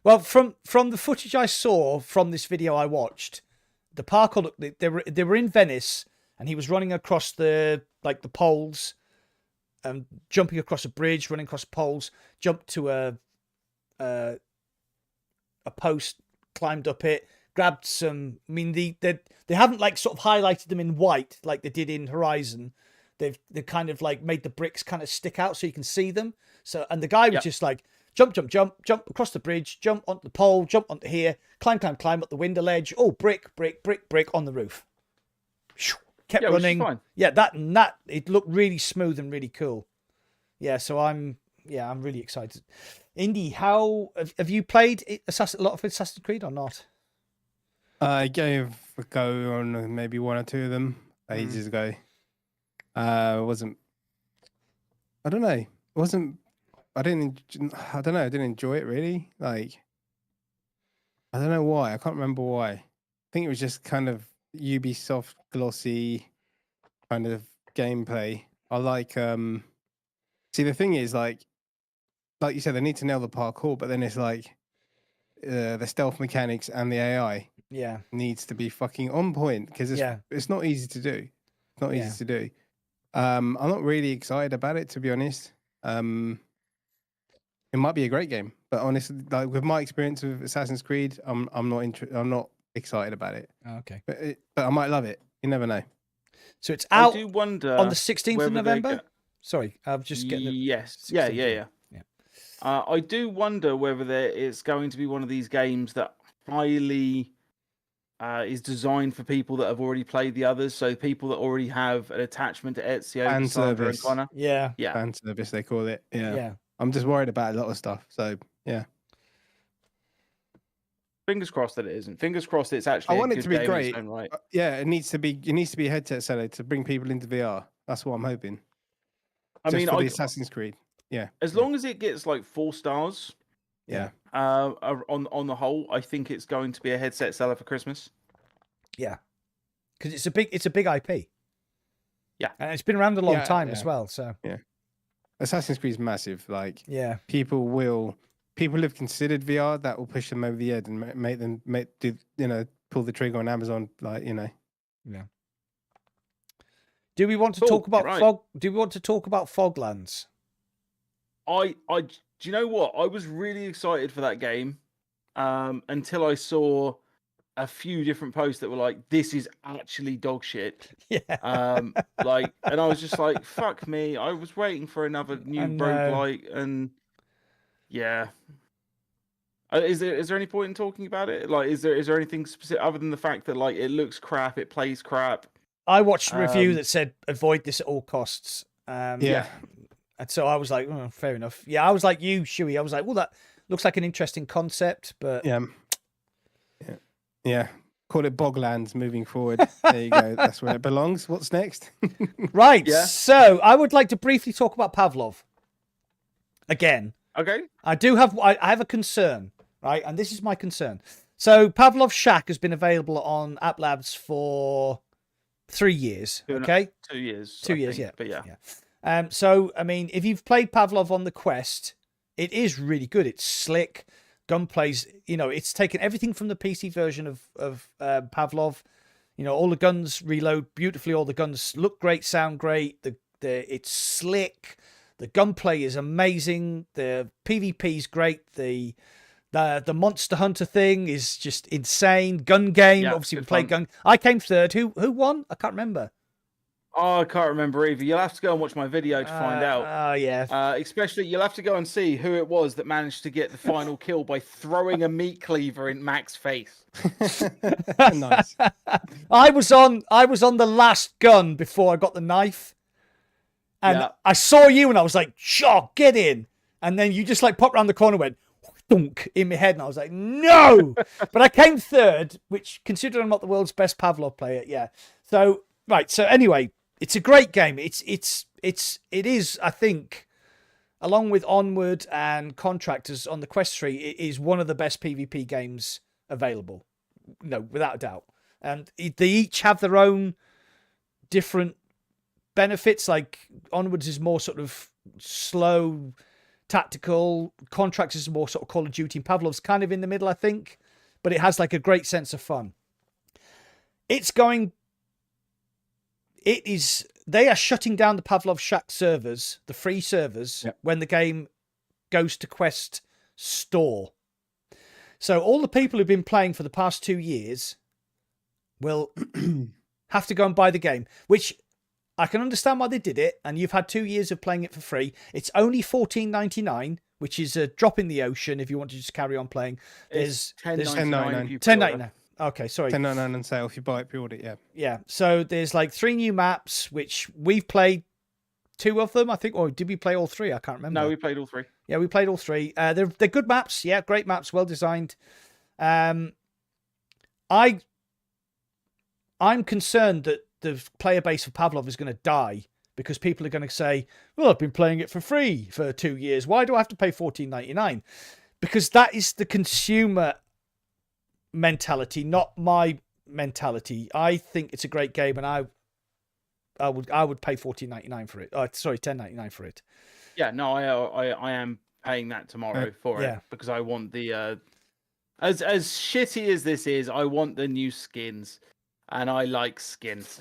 Well, from the footage I saw from this video I watched, the parkour, they were in Venice, and he was running across the poles, jumping across a bridge, running across poles, jumped to a post, climbed up it, grabbed some. I mean, they haven't like sort of highlighted them in white like they did in Horizon, They've kind of like made the bricks kind of stick out so you can see them. So, and the guy was just like, jump across the bridge, jump onto the pole, jump onto here, climb up the window ledge. Oh, brick on the roof. Kept running. Yeah, that it looked really smooth and really cool. Yeah, so I'm really excited. Indy, how have you played a lot of Assassin's Creed or not? I gave a go on maybe one or two of them ages ago. I don't know. I didn't enjoy it really. Like, I don't know why. I can't remember why. I think it was just kind of Ubisoft glossy kind of gameplay. I like, see, the thing is, like you said, they need to nail the parkour, but then it's like the stealth mechanics and the AI needs to be fucking on point, because it's not easy to do. It's not easy to do. I'm not really excited about it, to be honest. It might be a great game, but honestly, like with my experience with Assassin's Creed, I'm not excited about it. Oh, okay, but I might love it. You never know. So it's out. I do wonder on the 16th of November. Sorry, I'm just getting the... Yes. Yeah. I do wonder whether it's going to be one of these games that highly is designed for people that have already played the others, so people that already have an attachment to Ezio, Fan Sandra, and service. Connor. Yeah. Fan service, they call it. Yeah. I'm just worried about a lot of stuff. So yeah. Fingers crossed that it isn't. Fingers crossed it's actually. I want it to be great. Right. Yeah, it needs to be. It needs to be a headset seller to bring people into VR. That's what I'm hoping. I mean, for the Assassin's Creed. Yeah. As long as it gets like 4 stars. Yeah. On the whole, I think it's going to be a headset seller for Christmas. Yeah. Because it's a big IP. Yeah. And it's been around a long time as well. So yeah. Assassin's Creed is massive. Like, people have considered VR that will push them over the edge and make them pull the trigger on Amazon. Like, Yeah. Do we want to talk about Do we want to talk about Foglands? Do you know what? I was really excited for that game until I saw a few different posts that were like, "This is actually dog shit." Yeah. And I was just like, "Fuck me!" I was waiting for another new roguelike, and yeah. Is there any point in talking about it? Like, is there anything specific other than the fact that like it looks crap, it plays crap? I watched a review that said avoid this at all costs. Yeah. And so I was like, oh, fair enough. Yeah, I was like you, Shuey. I was like, well, that looks like an interesting concept, but yeah. Call it Boglands moving forward. There you go. That's where it belongs. What's next? Right. Yeah. So I would like to briefly talk about Pavlov again. Okay. I have a concern, right? And this is my concern. So Pavlov Shack has been available on App Labs for 3 years. Okay. 2 years. 2 years. Yeah. But yeah. So, I mean, if you've played Pavlov on the Quest, it is really good. It's slick. Gunplay's, it's taken everything from the PC version of Pavlov. All the guns reload beautifully. All the guns look great, sound great. It's slick. The gunplay is amazing. The PvP is great. The Monster Hunter thing is just insane. Gun game, obviously we played gun. I came third. Who won? I can't remember. Oh, I can't remember either. You'll have to go and watch my video to find out. Oh, yeah. Especially, you'll have to go and see who it was that managed to get the final kill by throwing a meat cleaver in Mac's face. Nice. I was on the last gun before I got the knife, and I saw you, and I was like, "Sure, get in!" And then you just like popped around the corner, and went dunk in my head, and I was like, "No!" But I came third, which, considering I'm not the world's best Pavlov player, So right. So anyway. It's a great game. It is, I think, along with Onward and Contractors on the Quest 3, it is one of the best PvP games available. No, without a doubt. And they each have their own different benefits. Like Onwards is more sort of slow, tactical. Contractors is more sort of Call of Duty. And Pavlov's kind of in the middle, I think. But it has like a great sense of fun. They are shutting down the Pavlov Shack servers, the free servers, when the game goes to Quest Store. So all the people who've been playing for the past 2 years will have to go and buy the game, which I can understand why they did it, and you've had 2 years of playing it for free. It's only $14.99, which is a drop in the ocean if you want to just carry on playing. There's $10.99. $10.99. Okay, sorry. $10.99 on sale if you buy it pre-order. Yeah. Yeah. So there's like 3 new maps, which we've played 2 of them, I think. Or did we play all 3? I can't remember. No, we played all 3. Yeah, we played all 3. They're good maps. Yeah, great maps, well designed. I'm concerned that the player base for Pavlov is going to die because people are going to say, well, I've been playing it for free for 2 years. Why do I have to pay $14.99? Because that is the consumer mentality, not my mentality. I think it's a great game, and I would pay $14.99 for it. Sorry, $10.99 for it. Yeah, no, I am paying that tomorrow for it because I want the as shitty as this is, I want the new skins, and I like skins.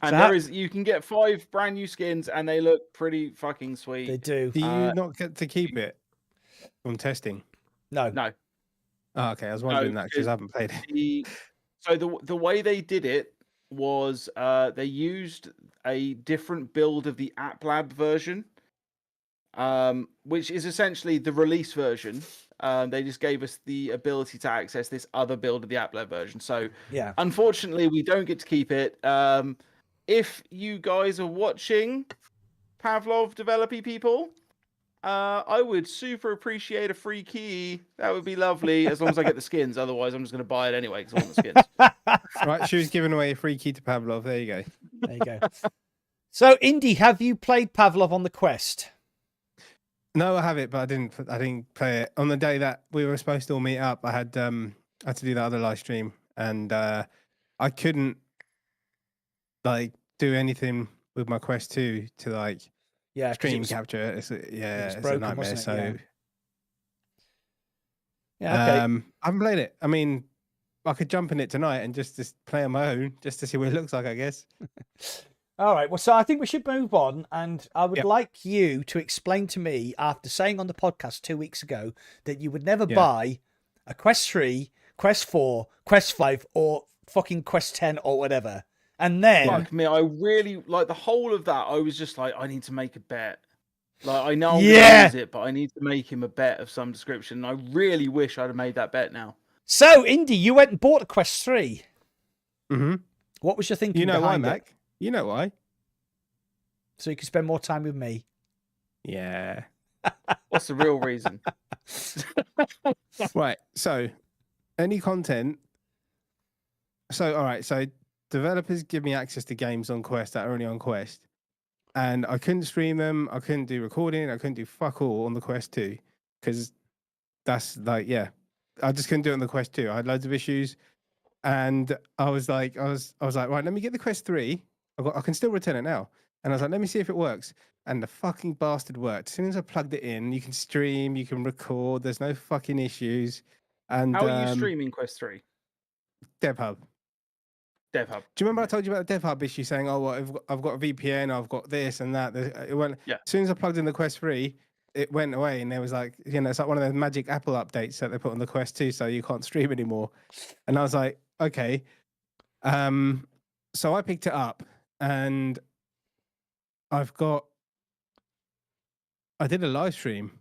And you can get 5 brand new skins, and they look pretty fucking sweet. They do. Do you not get to keep it from testing? No. Oh, okay, I was wondering that because I haven't played it. So the way they did it was they used a different build of the App Lab version, which is essentially the release version. They just gave us the ability to access this other build of the App Lab version. So unfortunately, we don't get to keep it. If you guys are watching, Pavlov developy people, I would super appreciate a free key. That would be lovely, as long as I get the skins. Otherwise, I'm just going to buy it anyway because I want the skins. Right, she was giving away a free key to Pavlov. There you go. There you go. So, Indy, have you played Pavlov on the Quest? No, I have it, but I didn't play it on the day that we were supposed to all meet up. I had to do that other live stream, and I couldn't do anything with my Quest 2 to stream capture. It's a nightmare. So okay. I haven't played it. I mean, I could jump in it tonight and just play on my own, just to see what it looks like, I guess. All right. Well, so I think we should move on, and I would like you to explain to me, after saying on the podcast 2 weeks ago that you would never buy a Quest 3, Quest 4, Quest 5, or fucking Quest 10 or whatever. And then, like me, I really like the whole of that. I was just like, I need to make a bet. Like, I know I'm gonna lose it, but I need to make him a bet of some description. And I really wish I'd have made that bet now. So, Indy, you went and bought a Quest 3. Mm-hmm. What was your thinking? You know why, behind Mac? You know why? So you can spend more time with me. Yeah. What's the real reason? Right. So, any content. So, all right. So, developers give me access to games on Quest that are only on Quest, and I couldn't stream them. I couldn't do recording. I couldn't do fuck all on the Quest 2 because that's I just couldn't do it on the Quest 2. I had loads of issues, and I was like, right, let me get the Quest 3. I can still return it now, and I was like, let me see if it works. And the fucking bastard worked. As soon as I plugged it in, you can stream, you can record. There's no fucking issues. And how are you streaming Quest 3? DevHub. Do you remember I told you about the DevHub issue, saying, "Oh, well, I've got a VPN, I've got this and that." It went. Yeah. As soon as I plugged in the Quest 3, it went away, and there was it's like one of those magic Apple updates that they put on the Quest 2, so you can't stream anymore. And I was like, okay. So I picked it up, and I did a live stream.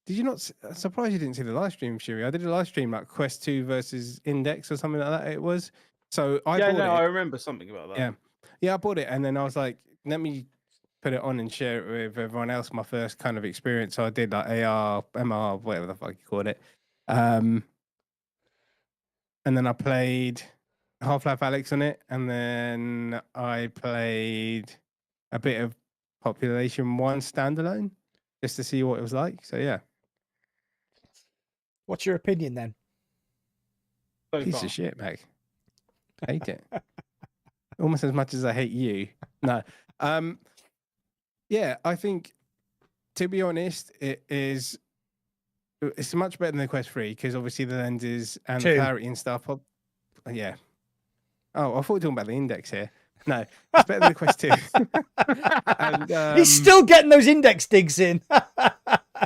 Did you not? I'm surprised you didn't see the live stream, Shuri. I did a live stream like Quest 2 versus Index or something like that. It was. So I bought it. I remember something about that. Yeah, I bought it, and then I was like, let me put it on and share it with everyone else. My first kind of experience. So I did like AR, MR, whatever the fuck you called it. And then I played Half-Life Alyx on it, and then I played a bit of Population 1 standalone just to see what it was like. So yeah. What's your opinion then? Piece of shit, Meg. I hate it. Almost as much as I hate you. No. Yeah, I think, to be honest, it's much better than the Quest 3 because obviously the lenses and the clarity and stuff. Yeah. Oh, I thought we were talking about the Index here. No, it's better than the Quest 2. And, he's still getting those Index digs in.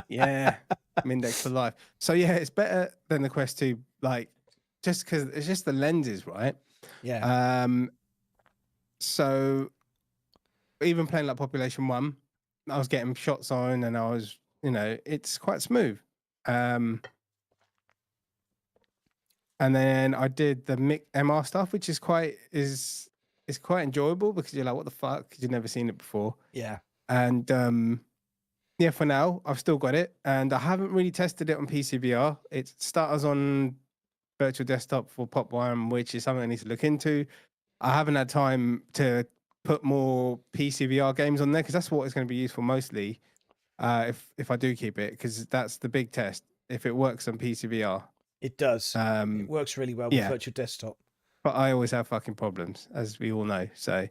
Yeah, I'm Index for life. So yeah, it's better than the Quest 2, just because it's just the lenses, right? Yeah. So even playing like Population 1, I was getting shots on, and I was, it's quite smooth. And then I did the MR stuff, which is quite enjoyable because you're like, what the fuck? Because you've never seen it before. Yeah. And yeah, for now, I've still got it, and I haven't really tested it on PCVR. It starts on virtual desktop for Pop One, which is something I need to look into. I haven't had time to put more PCVR games on there because that's what it's going to be used for mostly. If I do keep it, because that's the big test. If it works on PCVR, it does. It works really well with virtual desktop. But I always have fucking problems, as we all know. So,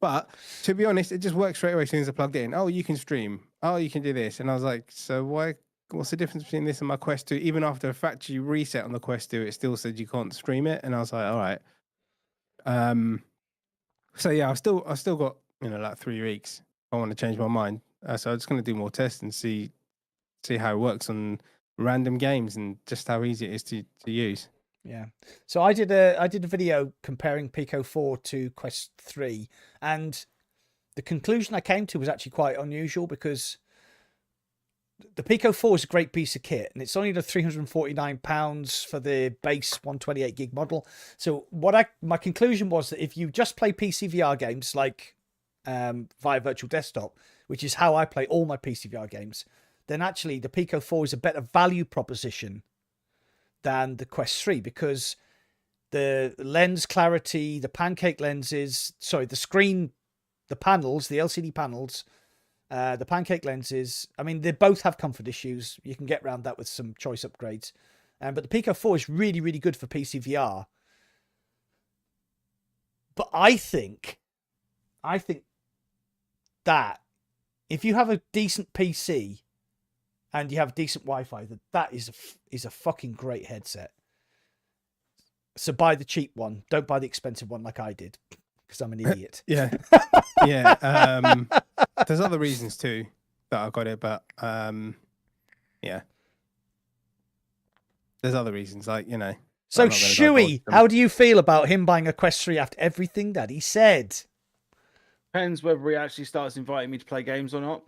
but to be honest, it just works straight away as soon as I plugged it in. Oh, you can stream. Oh, you can do this. And I was like, so why? What's the difference between this and my Quest 2? Even after a factory reset on the Quest 2, it still said you can't stream it. And I was like, all right. So yeah, I've still got, like 3 weeks. I want to change my mind. So I'm just going to do more tests and see how it works on random games and just how easy it is to use. Yeah. So I did a video comparing Pico 4 to Quest 3, and the conclusion I came to was actually quite unusual because the Pico 4 is a great piece of kit, and it's only the £349 for the base 128 gig model. So my conclusion was that if you just play PCVR games like via virtual desktop, which is how I play all my PCVR games, then actually the Pico 4 is a better value proposition than the Quest 3 because the lens clarity, the pancake lenses, the screen, the panels, the LCD panels, the pancake lenses, I mean, they both have comfort issues. You can get around that with some choice upgrades. But the Pico 4 is really, really good for PCVR. But I think that if you have a decent PC and you have decent Wi-Fi, that is a fucking great headset. So buy the cheap one. Don't buy the expensive one like I did, because I'm an idiot. Yeah. Yeah. There's other reasons too that I got it, but yeah. There's other reasons, like, So Shuey, how do you feel about him buying a Quest 3 after everything that he said? Depends whether he actually starts inviting me to play games or not.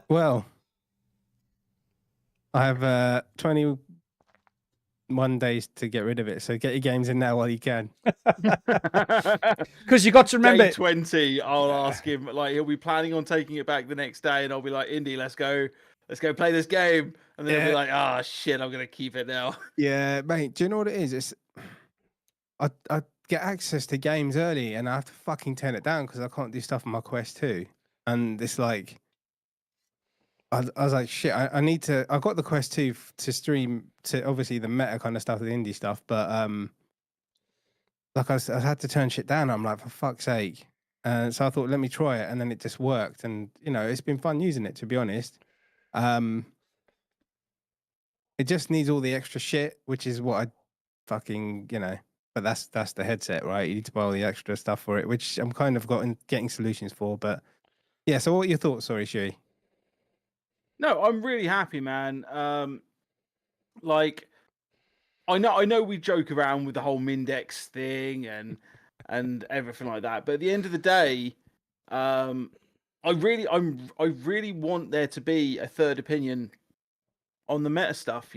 Well, I have 21 days to get rid of it, so get your games in now while you can. Because you got to remember, Day 20, I'll ask him, like, he'll be planning on taking it back the next day, and I'll be like, Indy, let's go play this game. And then he'll be like, oh shit, I'm gonna keep it now. Yeah, mate, do you know what it is? It's I get access to games early and I have to fucking turn it down because I can't do stuff on my Quest 2. And it's like, I was like, shit, I need to. I got the Quest 2 to stream to obviously the meta kind of stuff, the indie stuff, but like I had to turn shit down. I'm like, for fuck's sake. And so I thought, let me try it, and then it just worked, and it's been fun using it, to be honest. It just needs all the extra shit, which is what I fucking But that's the headset, right? You need to buy all the extra stuff for it, which I'm kind of getting solutions for. But yeah, so what are your thoughts? Sorry, Shui. No, I'm really happy, man. Like, I know we joke around with the whole Mindex thing and everything like that, but at the end of the day, I really want there to be a third opinion on the meta stuff,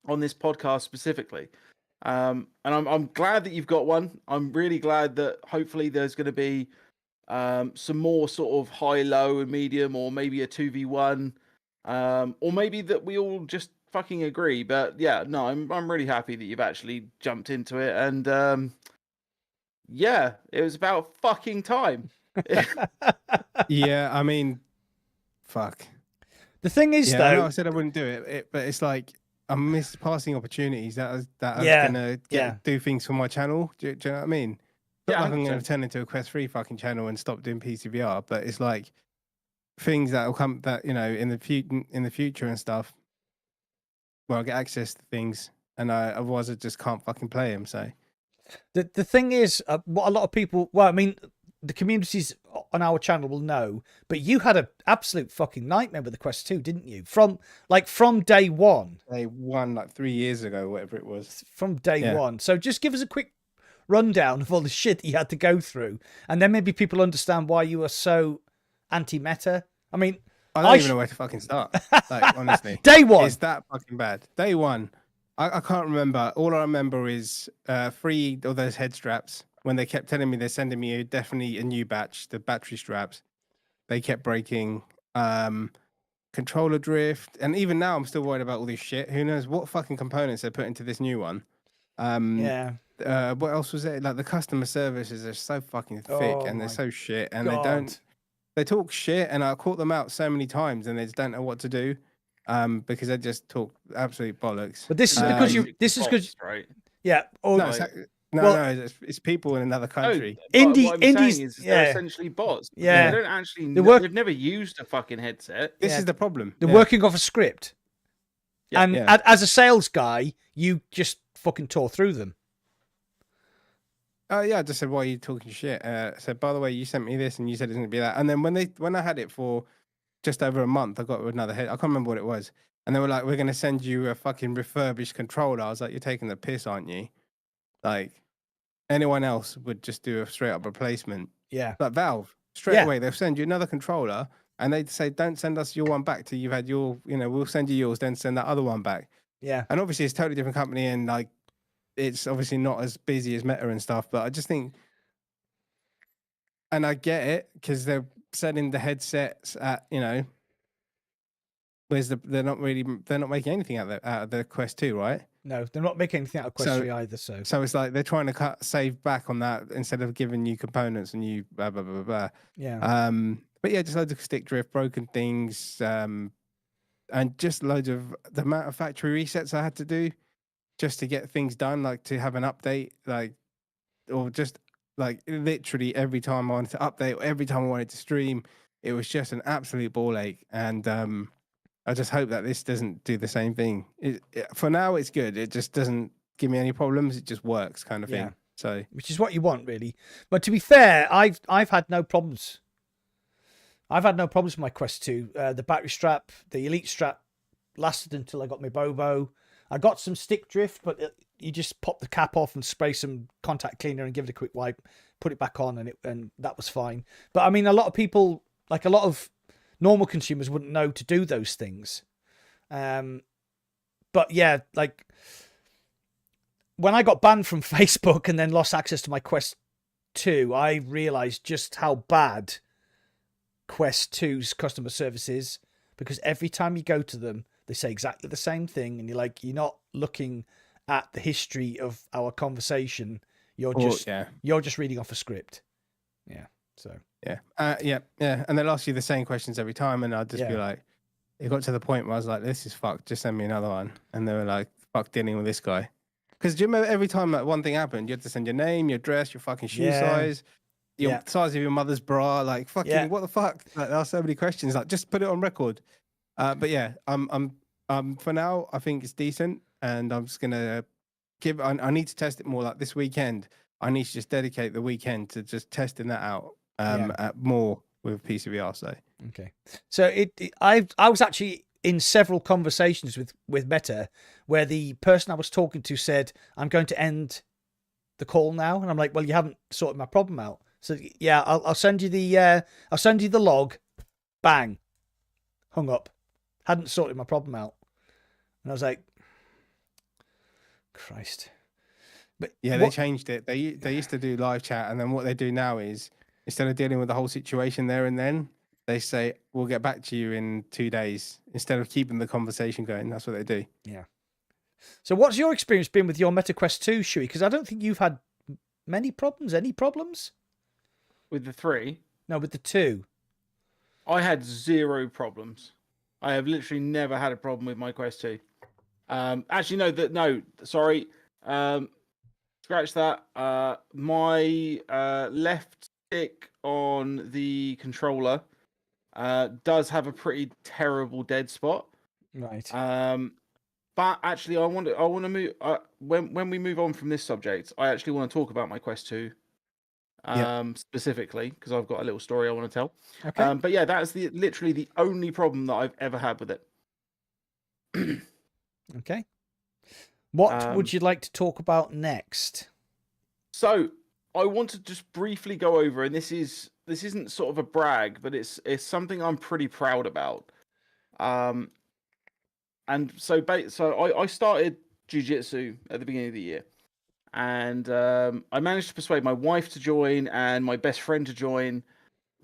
on this podcast specifically. And I'm glad that you've got one. I'm really glad that hopefully there's going to be some more sort of high, low, and medium, or maybe a 2v1, or maybe that we all just fucking agree. But yeah, no, I'm really happy that you've actually jumped into it, and yeah, it was about fucking time. Yeah, I mean, fuck. The thing is, though, I know I said I wouldn't do it, but it's like I missed passing opportunities that are gonna do things for my channel. Do you know what I mean? Not like I'm going to turn into a Quest 3 fucking channel and stop doing PCVR, but it's like things that will come that in the future and stuff. Well, I'll get access to things, and otherwise I just can't fucking play them. So the thing is, what a lot of people, well, I mean, the communities on our channel will know, but you had an absolute fucking nightmare with the Quest 2, didn't you? From day one. Day one, like 3 years ago, whatever it was. From day one. So just give us a quick rundown of all the shit that you had to go through, and then maybe people understand why you are so anti-meta. I mean, I don't even know where to fucking start. Like, honestly, day one, it's that fucking bad. Day one, I can't remember. All I remember is 3 of those head straps. When they kept telling me they're sending me definitely a new batch, the battery straps, they kept breaking. Controller drift, and even now I'm still worried about all this shit. Who knows what fucking components they put into this new one? yeah. What else was it? Like the customer services are so fucking thick, and they're so shit, and they talk shit, and I caught them out so many times, and they just don't know what to do, because they just talk absolute bollocks. But this is because right? Yeah. Oh, no, it's people in another country. Indies, they're essentially bots. Yeah, they don't actually. They've never used a fucking headset. This is the problem. They're working off a script, and as a sales guy, you just fucking tore through them. I just said, "Why are you talking shit?" I said, "By the way, you sent me this, and you said it's going to be that." And then when I had it for just over a month, I got another head. I can't remember what it was, and they were like, "We're going to send you a fucking refurbished controller." I was like, "You're taking the piss, aren't you?" Like, anyone else would just do a straight up replacement. Yeah. But Valve, straight away, they'll send you another controller, and they'd say, "Don't send us your one back till you've had your, we'll send you yours, then send that other one back." Yeah. And obviously it's a totally different company, and like, it's obviously not as busy as Meta and stuff, but I just think, and I get it, because they're selling the headsets at, they're not making anything out of the Quest 2, right? No, they're not making anything out of Quest 3 either. So it's like they're trying to save back on that instead of giving you components and you blah blah blah blah. Yeah. But yeah, just loads of stick drift, broken things, and just loads of the amount of factory resets I had to do just to get things done, like to have an update, like, or just like literally every time I wanted to update, or every time I wanted to stream, it was just an absolute ball ache. And I just hope that this doesn't do the same thing. For now, it's good. It just doesn't give me any problems. It just works, kind of thing. So, which is what you want, really. But to be fair, I've had no problems. I've had no problems with my Quest 2. The battery strap, the Elite strap, lasted until I got my Bobo. I got some stick drift, but you just pop the cap off and spray some contact cleaner and give it a quick wipe, put it back on, and that was fine. But I mean, a lot of people, like a lot of normal consumers, wouldn't know to do those things. But yeah, like when I got banned from Facebook and then lost access to my Quest 2, I realized just how bad Quest 2's customer service is, because every time you go to them, they say exactly the same thing, and you're not looking at the history of our conversation. You're just reading off a script. Yeah. So. Yeah. And they'll ask you the same questions every time, and I'll just be like, it got to the point where I was like, this is fucked, just send me another one. And they were like, fuck dealing with this guy. Because do you remember every time that one thing happened, you had to send your name, your address, your fucking shoe size, your size of your mother's bra, like fucking what the fuck? Like, there are so many questions. Like, just put it on record. But yeah, I'm for now, I think it's decent, and I'm just gonna I need to test it more. Like this weekend, I need to just dedicate the weekend to just testing that out at more with PCVR. So okay, so I was actually in several conversations with Meta where the person I was talking to said, "I'm going to end the call now," and I'm like, "Well, you haven't sorted my problem out." So yeah, I'll send you the log. Bang, hung up. Hadn't sorted my problem out, and I was like, Christ. But yeah, they changed it. They used to do live chat, and then what they do now is, instead of dealing with the whole situation there and then, they say, we'll get back to you in 2 days, instead of keeping the conversation going. That's what they do. Yeah. So what's your experience been with your Meta Quest 2, Shuey? Because I don't think you've had many problems. Any problems? With the 3? No, with the 2. I had 0 problems. I have literally never had a problem with my Quest 2. Actually, no, sorry. Scratch that. My left stick on the controller does have a pretty terrible dead spot. Right. But actually, I want to move. When we move on from this subject, I actually want to talk about my Quest 2. Specifically, because I've got a little story I want to tell. Okay. But yeah, that's literally the only problem that I've ever had with it. Okay. What would you like to talk about next? So I want to just briefly go over, and this isn't sort of a brag, but it's something I'm pretty proud about. And so I started jiu-jitsu at the beginning of the year, and I managed to persuade my wife to join and my best friend to join,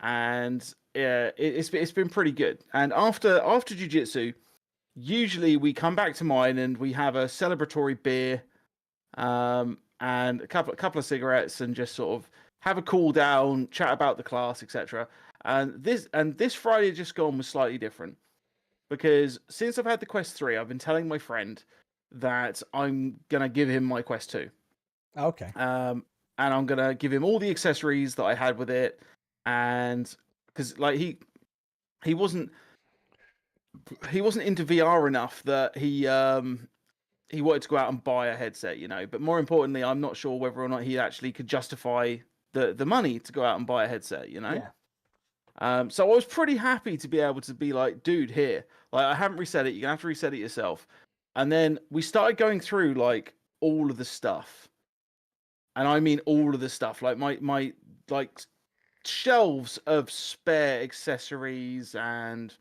and it's been pretty good. And after jiu-jitsu, usually we come back to mine and we have a celebratory beer, and a couple of cigarettes, and just sort of have a cool down, chat about the class, etc. And this Friday just gone was slightly different, because since I've had the Quest 3, I've been telling my friend that I'm gonna give him my Quest 2. Okay. And I'm gonna give him all the accessories that I had with it, and because like he wasn't into VR enough that he wanted to go out and buy a headset, you know. But more importantly, I'm not sure whether or not he actually could justify the money to go out and buy a headset, you know. Yeah. So I was pretty happy to be able to be like, dude, here, like, I haven't reset it. You're gonna have to reset it yourself. And then we started going through like all of the stuff, and I mean all of the stuff, like my like shelves of spare accessories and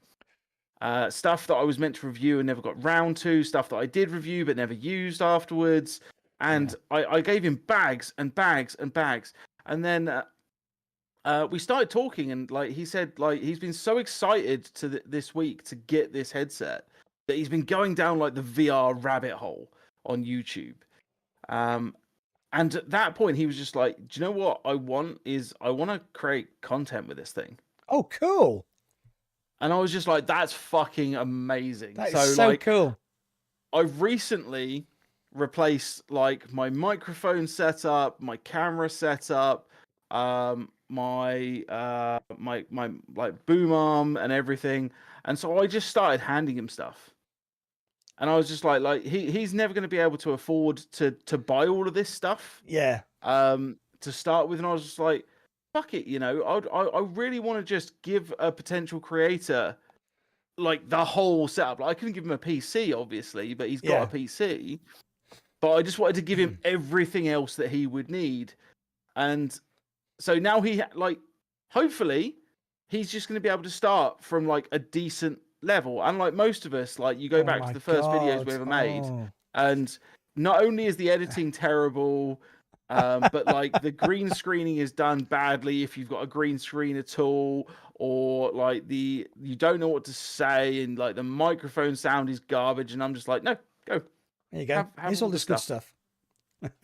stuff that I was meant to review and never got round to, stuff that I did review but never used afterwards. And I gave him bags and bags and bags, and then we started talking, and like he said, like he's been so excited to this week to get this headset that he's been going down like the VR rabbit hole on YouTube. And at that point, he was just like, "Do you know what I want? I want to create content with this thing." Oh, cool! And I was just like, "That's fucking amazing!" That is so like, cool. I've recently replaced like my microphone setup, my camera setup, my like boom arm and everything. And so I just started handing him stuff. And I was just like he's never going to be able to afford to buy all of this stuff. Yeah. To start with, and I was just like, fuck it, you know. I really want to just give a potential creator like the whole setup. Like, I couldn't give him a PC, obviously, but he's got a PC. But I just wanted to give him everything else that he would need. And so now hopefully he's just going to be able to start from like a decent level. And like most of us, like, you go back to the first videos we ever made, and not only is the editing terrible, but like the green screening is done badly if you've got a green screen at all, or like you don't know what to say, and like the microphone sound is garbage. And I'm just like, no, go. There you go. Here's all this good stuff.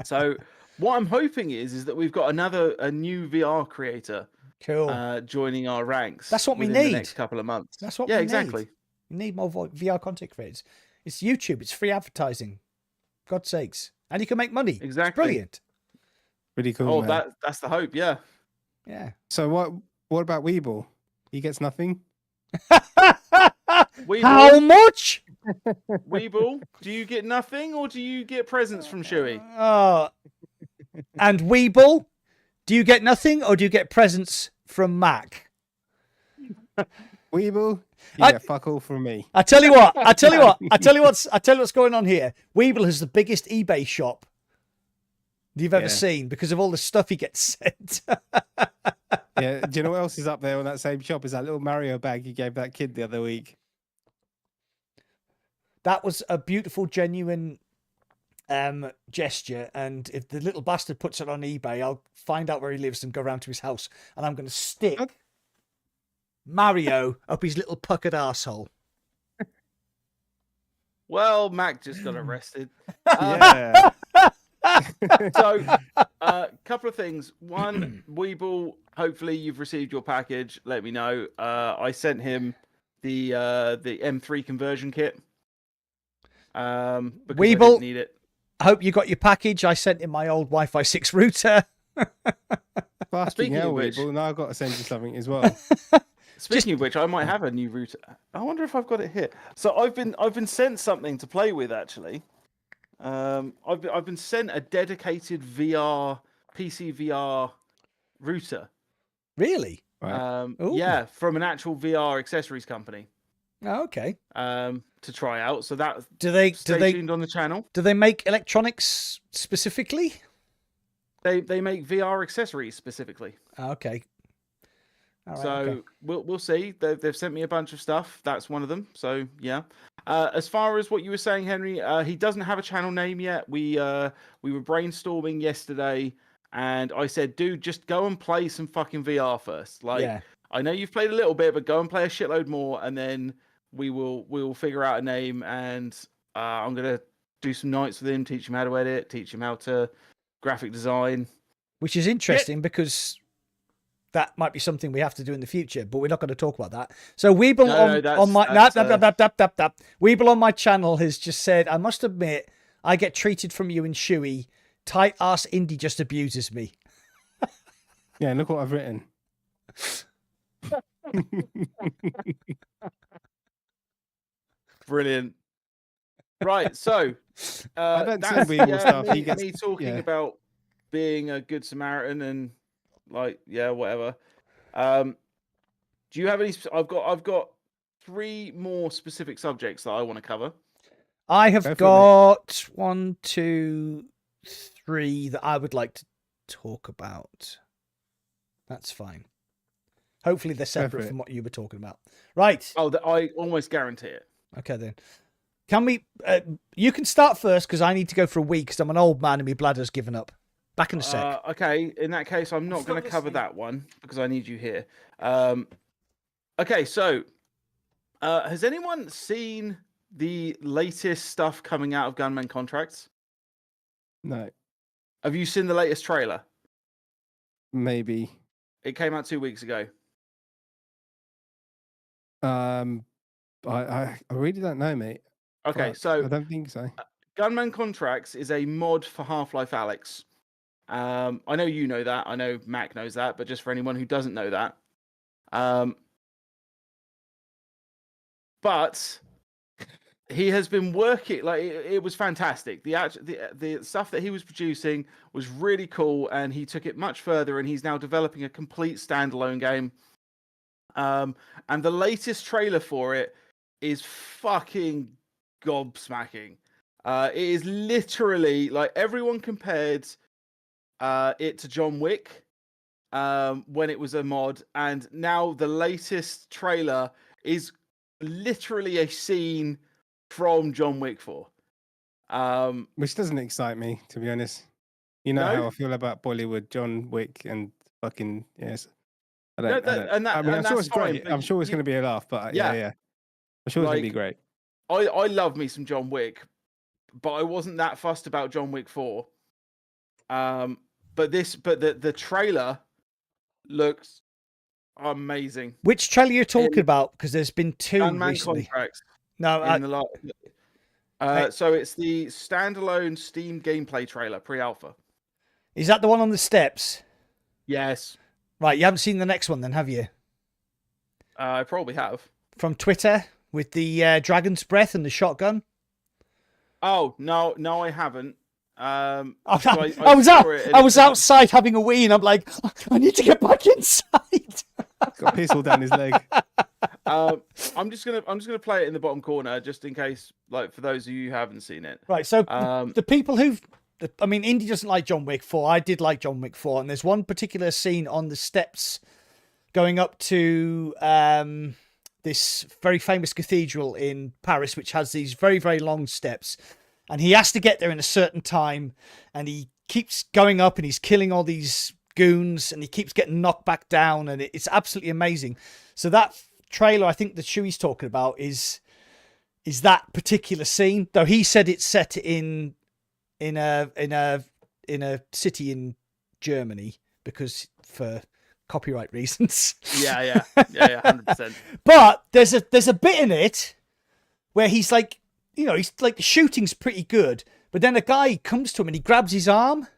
So what I'm hoping is that we've got a new VR creator, cool, joining our ranks. That's what we need. The next couple of months. That's what we exactly. need. We need more VR content creators. It's YouTube. It's free advertising. God's sakes, and you can make money. Exactly. It's brilliant. Really cool. Oh, man. that's the hope. Yeah. Yeah. So what about Weeble? He gets nothing. Weeble, how much? Weeble, do you get nothing, or do you get presents from Shuey? And Weeble, do you get nothing, or do you get presents from Mac? Weeble, you get fuck all from me. I tell you what's going on here. Weeble has the biggest eBay shop you've ever seen because of all the stuff he gets sent. Yeah, do you know what else is up there on that same shop? Is that little Mario bag you gave that kid the other week? That was a beautiful, genuine gesture, and if the little bastard puts it on eBay, I'll find out where he lives and go round to his house, and I'm going to stick Mario up his little puckered arsehole. Well, Mac just got arrested. Yeah. So, couple of things. One, Weeble, hopefully you've received your package. Let me know. I sent him the M3 conversion kit. Because Weeble, I didn't need it. I hope you got your package. I sent in my old Wi-Fi 6 router. Speaking of which, Weeble, now I've got to send you something as well. Speaking of which, I might have a new router. I wonder if I've got it here. So I've been sent something to play with, actually. I've been sent a dedicated PC VR router. Really? Yeah, from an actual VR accessories company. Oh, okay. To try out. So that stay tuned on the channel. Do they make electronics specifically? They make VR accessories specifically. Okay. All right, So okay. we'll see. They've sent me a bunch of stuff. That's one of them. So yeah. As far as what you were saying, Henry, he doesn't have a channel name yet. We were brainstorming yesterday, and I said, dude, just go and play some fucking VR first. Like, Yeah. I know you've played a little bit, but go and play a shitload more, and then we'll figure out a name. And I'm gonna do some nights with him, teach him how to edit, teach him how to graphic design. Which is interesting because that might be something we have to do in the future, but we're not going to talk about that. So Weeble Weeble on my channel has just said, I must admit, I get treated from you and Shuey. Tight ass indie just abuses me. Yeah, look what I've written. Brilliant. Right, so I don't see that's Weeble stuff. He me, gets me talking about being a good Samaritan and whatever. Do you have any? I've got 3 more specific subjects that I want to cover. I have got 1, 2, 3 that I would like to talk about. That's fine. Hopefully they're separate from what you were talking about. Right. Oh, I almost guarantee it. Okay, then. Can we... you can start first, because I need to go for a week, because I'm an old man and my bladder's given up. Back in a sec. Okay, in that case, I'm not going to cover that one, because I need you here. Okay, so... has anyone seen the latest stuff coming out of Gunman Contracts? No. Have you seen the latest trailer? Maybe. It came out 2 weeks ago. I really don't know, mate. Okay, so I don't think so. Gunman Contracts is a mod for Half-Life Alyx. I know you know that. I know Mac knows that, but just for anyone who doesn't know that. But he has been working, like, it was fantastic. The stuff that he was producing was really cool, and he took it much further, and he's now developing a complete standalone game. And the latest trailer for it is fucking gobsmacking. It is literally, like, everyone compared it to John Wick when it was a mod, and now the latest trailer is literally a scene from John Wick 4. Which doesn't excite me, to be honest. You know how I feel about Bollywood, John Wick, and fucking yes. I mean, I'm sure it's great. I'm sure it's going to be a laugh, but yeah. I'm sure it's going to be great. I love me some John Wick, but I wasn't that fussed about John Wick 4. But the trailer looks amazing. Which trailer you're talking about? Because there's been 2 Gunman recently. Contracts. No, so it's the standalone Steam gameplay trailer, pre-alpha. Is that the one on the steps? Yes. Right, you haven't seen the next one then, have you? I probably have. From Twitter with the dragon's breath and the shotgun. Oh no, I haven't. I was outside having a wee, and I'm like, I need to get back inside. Got piss all down his leg. I'm just gonna play it in the bottom corner, just in case, like, for those of you who haven't seen it. Right. So the people Indy doesn't like John Wick 4. I did like John Wick 4, and there's one particular scene on the steps going up to this very famous cathedral in Paris, which has these very, very long steps. And he has to get there in a certain time, and he keeps going up, and he's killing all these goons, and he keeps getting knocked back down, and it's absolutely amazing. So that trailer, I think that Shuey's talking about, is that particular scene. Though he said it's set in a city in Germany because for copyright reasons. Yeah, 100%. But there's a bit in it where he's like, he's like, the shooting's pretty good, but then a guy comes to him and he grabs his arm.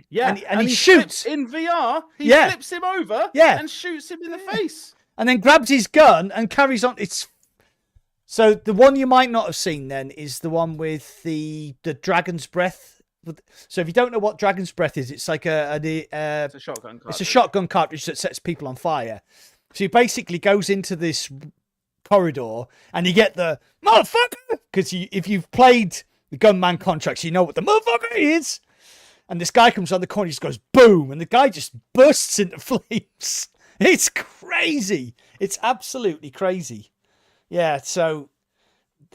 Yeah, and he shoots in VR. He flips him over. Yeah. And shoots him in the face. And then grabs his gun and carries on. So the one you might not have seen then is the one with the dragon's breath. So if you don't know what dragon's breath is, it's like it's a shotgun cartridge. It's a shotgun cartridge that sets people on fire. So he basically goes into this corridor and you get the motherfucker, because if you've played the Gunman Contracts, you know what the motherfucker is. And this guy comes on the corner, he just goes boom, and the guy just bursts into flames. It's crazy. It's absolutely crazy. Yeah, so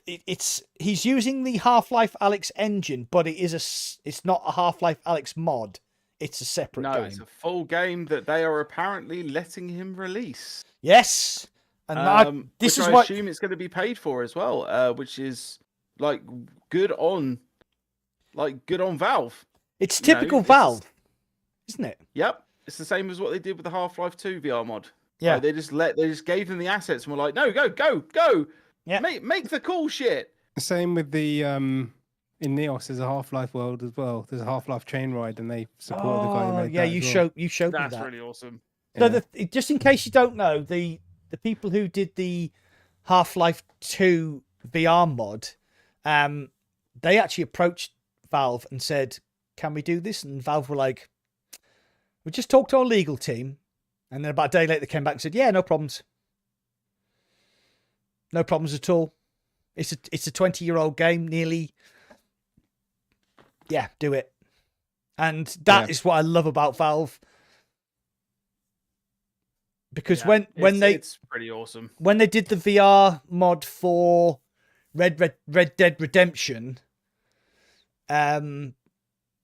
he's using the Half-Life Alyx engine, but it's not a Half-Life Alyx mod. It's a separate game. No, it's a full game that they are apparently letting him release. Yes. And this is I what assume it's going to be paid for as well, which is like good on Valve. It's typical Valve, isn't it? Yep, it's the same as what they did with the Half-Life 2 VR mod. Yeah, like, they just gave them the assets and were like, no, go, yeah, make the cool shit. Same with the in Neos, there's a Half-Life world as well. There's a Half-Life chain ride, and they supported the guy who made that you as well. you showed me That's that. really awesome. So just in case you don't know, the people who did the Half-Life 2 VR mod, they actually approached Valve and said, can we do this? And Valve were like, we just talked to our legal team. And then about a day later, they came back and said, yeah, no problems. No problems at all. It's a 20-year-old game, nearly. Yeah, do it. And that is what I love about Valve. Because it's pretty awesome. When they did the VR mod for Red Dead Redemption,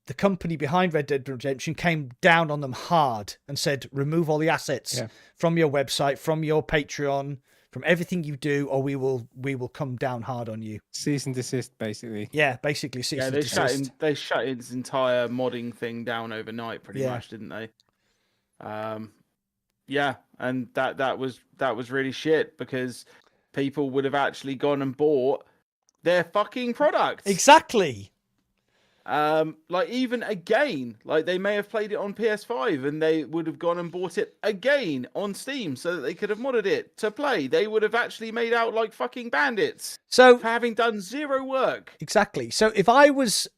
the company behind Red Dead Redemption came down on them hard and said, remove all the assets from your website, from your Patreon, from everything you do, or we will come down hard on you. Cease and desist, basically. Yeah, basically cease and desist. They shut its entire modding thing down overnight, pretty much, didn't they? Yeah, and that was really shit, because people would have actually gone and bought their fucking products. Exactly. Like even again, like they may have played it on PS5 and they would have gone and bought it again on Steam so that they could have modded it to play. They would have actually made out like fucking bandits. So for having done zero work. Exactly. So if I was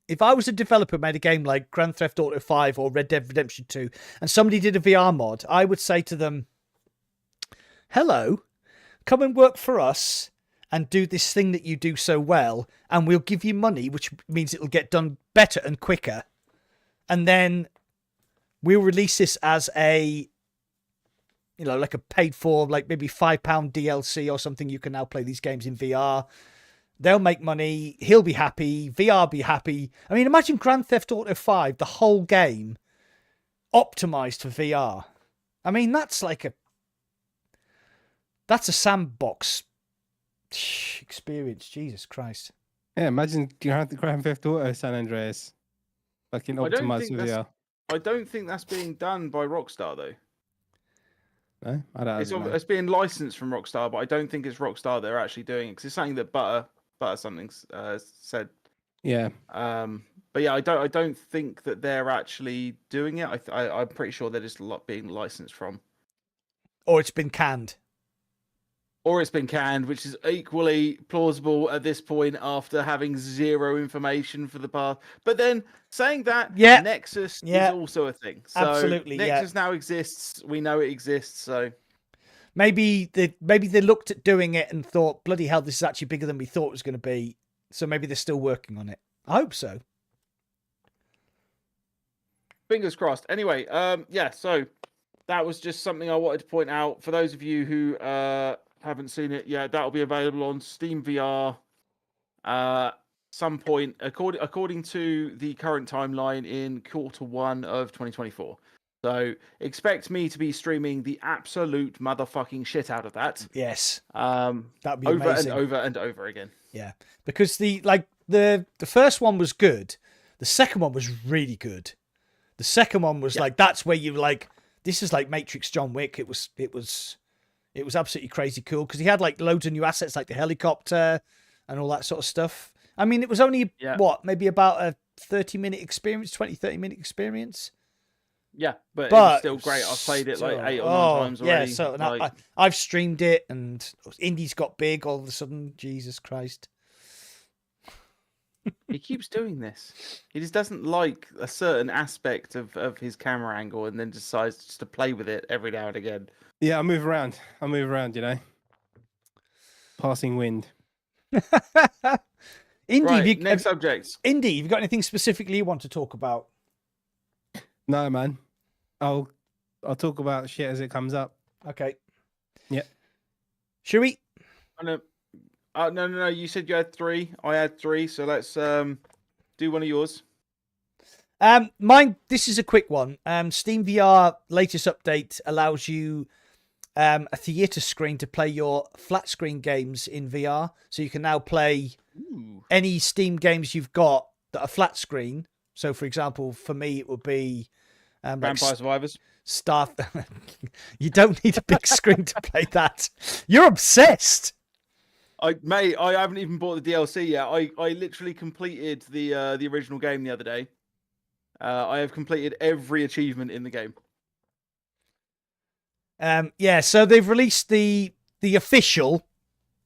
a developer who made a game like Grand Theft Auto 5 or Red Dead Redemption 2 and somebody did a VR mod, I would say to them, hello, come and work for us and do this thing that you do so well, and we'll give you money, which means it'll get done better and quicker. And then we'll release this as a, like a paid for, like maybe £5 DLC or something. You can now play these games in VR. They'll make money. He'll be happy. VR be happy. I mean, imagine Grand Theft Auto 5, the whole game optimized for VR. I mean, that's a sandbox experience. Jesus Christ. Yeah, imagine Grand Theft Auto San Andreas. Fucking optimized for VR. I don't think that's being done by Rockstar, though. No, I don't know. It's being licensed from Rockstar, but I don't think it's Rockstar they're actually doing it, because it's something that Butter something's said. Yeah. But yeah, I don't think that they're actually doing it. I'm pretty sure they're just being licensed from. Or it's been canned. Or it's been canned, which is equally plausible at this point after having zero information for the past. But then saying that, Nexus is also a thing. So absolutely, Nexus now exists. We know it exists. So maybe they looked at doing it and thought, bloody hell, this is actually bigger than we thought it was going to be. So maybe they're still working on it. I hope so. Fingers crossed. Anyway, so that was just something I wanted to point out. For those of you who haven't seen it yet, that'll be available on Steam VR some point, according to the current timeline, in Q1 of 2024. So expect me to be streaming the absolute motherfucking shit out of that. Yes. That'd be over amazing. And over and over again. Yeah. Because the first one was good. The second one was really good. The second one was like, that's where you like, this is like Matrix John Wick. It was absolutely crazy cool, because he had like loads of new assets like the helicopter and all that sort of stuff. I mean, it was only maybe about a 30-minute experience, 30-minute experience. Yeah, but it was still great. I've played it like 8 or 9 times already. Yeah, so I've streamed it, and indies got big all of a sudden. Jesus Christ. He keeps doing this. He just doesn't like a certain aspect of his camera angle, and then decides just to play with it every now and again. Yeah, I move around, Passing wind. Indy, Right, next subject. Indy, have you got anything specifically you want to talk about? No, man. I'll talk about shit as it comes up. Okay. Yeah. Should we? No. You said you had 3. I had 3. So let's do one of yours. Mine. This is a quick one. Steam VR latest update allows you a theater screen to play your flat screen games in VR. So you can now play any Steam games you've got that are flat screen. So, for example, for me, it would be Vampire Survivors. You don't need a big screen to play that. You're obsessed. I haven't even bought the DLC yet. I literally completed the original game the other day. I have completed every achievement in the game. So they've released the official,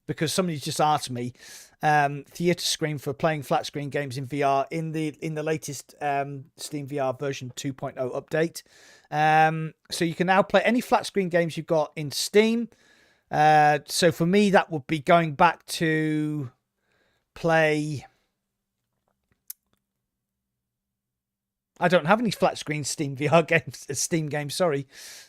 because somebody just asked me, theater screen for playing flat screen games in VR in the latest Steam VR version 2.0 update. So you can now play any flat screen games you've got in Steam. So for me, that would be going back to play. I don't have any flat screen Steam VR games, Steam games, sorry.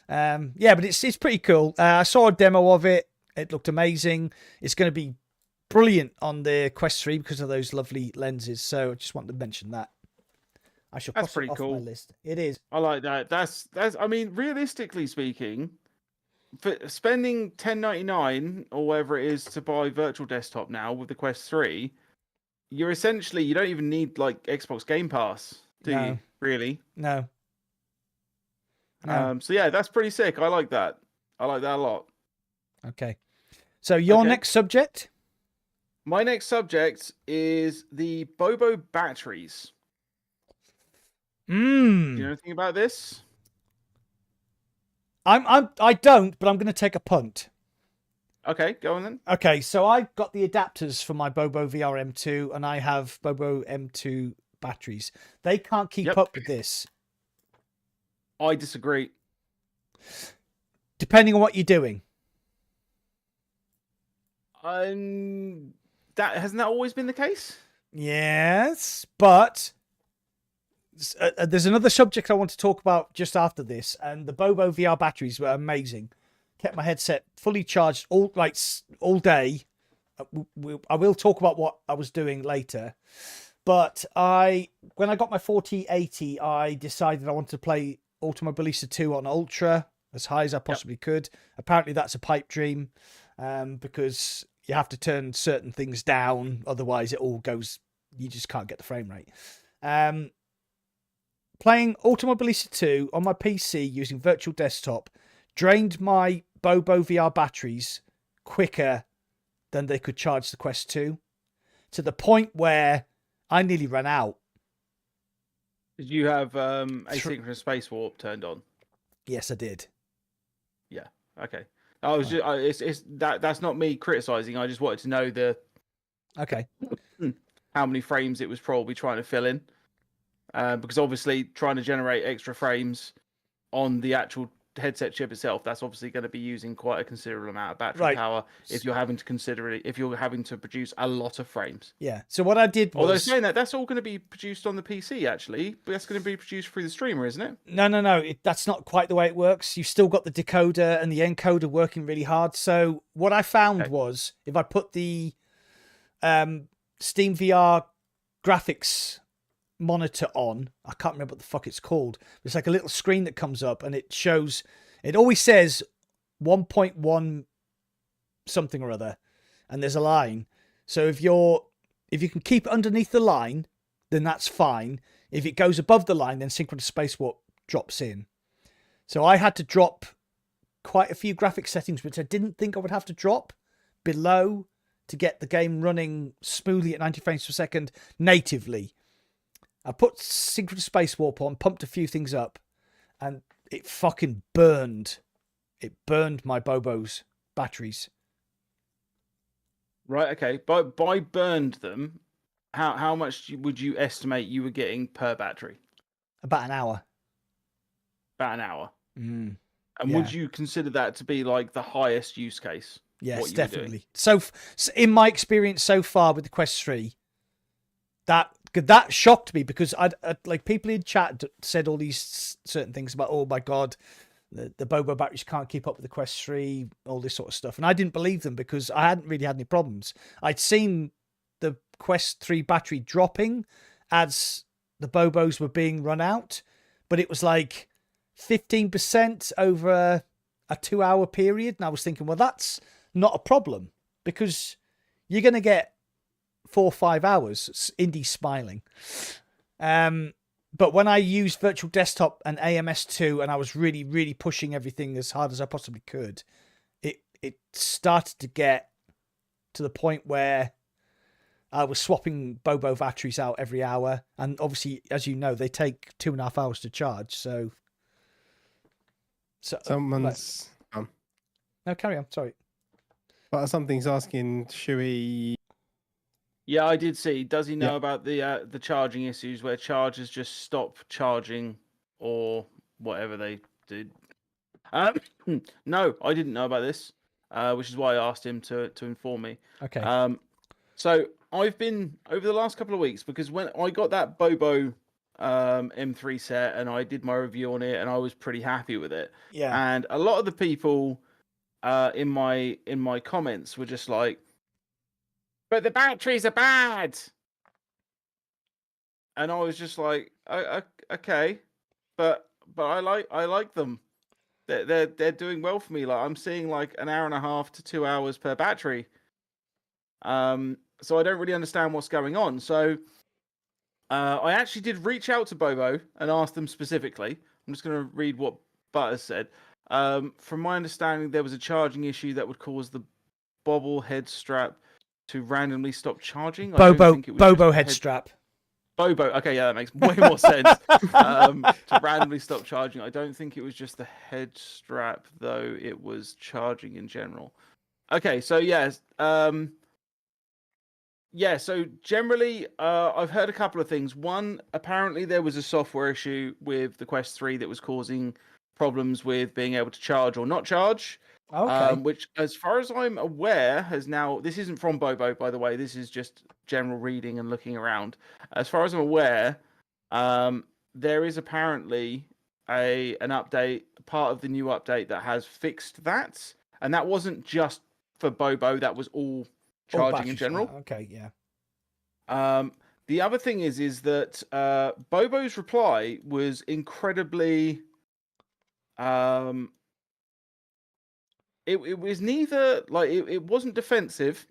But it's pretty cool. I saw a demo of it. It looked amazing. It's going to be brilliant on the Quest 3 because of those lovely lenses. So I just wanted to mention that. I shall That's cross pretty it off cool. my list. It is. I like that. That's. I mean, realistically speaking, for spending $10.99 or whatever it is to buy virtual desktop now with the Quest 3, you don't even need like Xbox Game Pass, do you? Really? No. So yeah, that's pretty sick. I like that. I like that a lot. Okay. So your next subject? My next subject is the Bobo batteries. Do you know anything about this? I don't, but I'm going to take a punt. Okay, go on then. Okay, so I've got the adapters for my Bobo VR M2, and I have Bobo M2 batteries. They can't keep up with this. I disagree. Depending on what you're doing. Hasn't that always been the case? Yes, but there's another subject I want to talk about just after this, and the Bobo VR batteries were amazing. Kept my headset fully charged all day. I will talk about what I was doing later, but when I got my 4080, I decided I wanted to play Automobilista 2 on Ultra as high as I possibly could. Apparently, that's a pipe dream because you have to turn certain things down, otherwise it all goes. You just can't get the frame rate. Playing Automobilista 2 on my PC using virtual desktop drained my Bobo VR batteries quicker than they could charge the Quest 2, to the point where I nearly ran out. Did you have asynchronous space warp turned on? Yes, I did. Yeah. Okay. I was that's not me criticizing. I just wanted to know how many frames it was probably trying to fill in, because obviously trying to generate extra frames on the actual headset chip itself, that's obviously going to be using quite a considerable amount of battery power if you're having to produce a lot of frames. Yeah. So what I did was, although saying that, that's all going to be produced on the PC actually, but that's going to be produced through the streamer, isn't it? No. That's not quite the way it works. You've still got the decoder and the encoder working really hard. So what I found was, if I put the Steam VR graphics monitor on, I can't remember what the fuck it's called. It's like a little screen that comes up and it shows, it always says 1.1 something or other, and there's a line. So if you can keep it underneath the line, then that's fine. If it goes above the line, then synchronous space warp drops in. So I had to drop quite a few graphic settings, which I didn't think I would have to drop below to get the game running smoothly at 90 frames per second natively. I put synchronous space warp on, pumped a few things up, and it fucking burned. It burned my Bobo's batteries. Right, okay. But by burned them, how much would you estimate you were getting per battery? About an hour. About an hour. And would you consider that to be like the highest use case? Yes, definitely. So in my experience so far with the Quest 3, that shocked me because I like people in chat said all these certain things about, oh my god, the Bobo batteries can't keep up with the Quest 3, all this sort of stuff, and I didn't believe them because I hadn't really had any problems. I'd seen the Quest 3 battery dropping as the Bobos were being run out, but it was like 15% over a 2-hour period, and I was thinking, well, that's not a problem because you're going to get 4 or 5 hours. Indy's smiling. But when I used Virtual Desktop and AMS2 and I was really, really pushing everything as hard as I possibly could, it started to get to the point where I was swapping Bobo batteries out every hour. And obviously, as you know, they take 2.5 hours to charge. So Someone's... No, carry on. Sorry. But something's asking, Shuey... Yeah, I did see. Does he know about the charging issues where chargers just stop charging or whatever they did? No, I didn't know about this, which is why I asked him to inform me. Okay. So I've been over the last couple of weeks because when I got that Bobo M3 set and I did my review on it and I was pretty happy with it. Yeah. And a lot of the people in my comments were just like, but the batteries are bad. And I was just like, okay, but I like them. They're doing well for me. Like I'm seeing like 1.5 hours to 2 hours per battery. So I don't really understand what's going on. So I actually did reach out to Bobo and ask them specifically. I'm just going to read what Butters said. From my understanding, there was a charging issue that would cause the bobble head strap to randomly stop charging. Bobo head strap. Bobo. Okay, yeah, that makes way more sense. To randomly stop charging. I don't think it was just the head strap, though. It was charging in general. Okay, so yes. Yeah, so generally, I've heard a couple of things. One, apparently there was a software issue with the Quest 3 that was causing problems with being able to charge or not charge. Okay. Which, as far as I'm aware, has now... This isn't from Bobo, by the way. This is just general reading and looking around. As far as I'm aware, there is apparently an update, part of the new update that has fixed that. And that wasn't just for Bobo. That was all charging in general. Okay, yeah. The other thing is that Bobo's reply was incredibly... It was neither like it wasn't defensive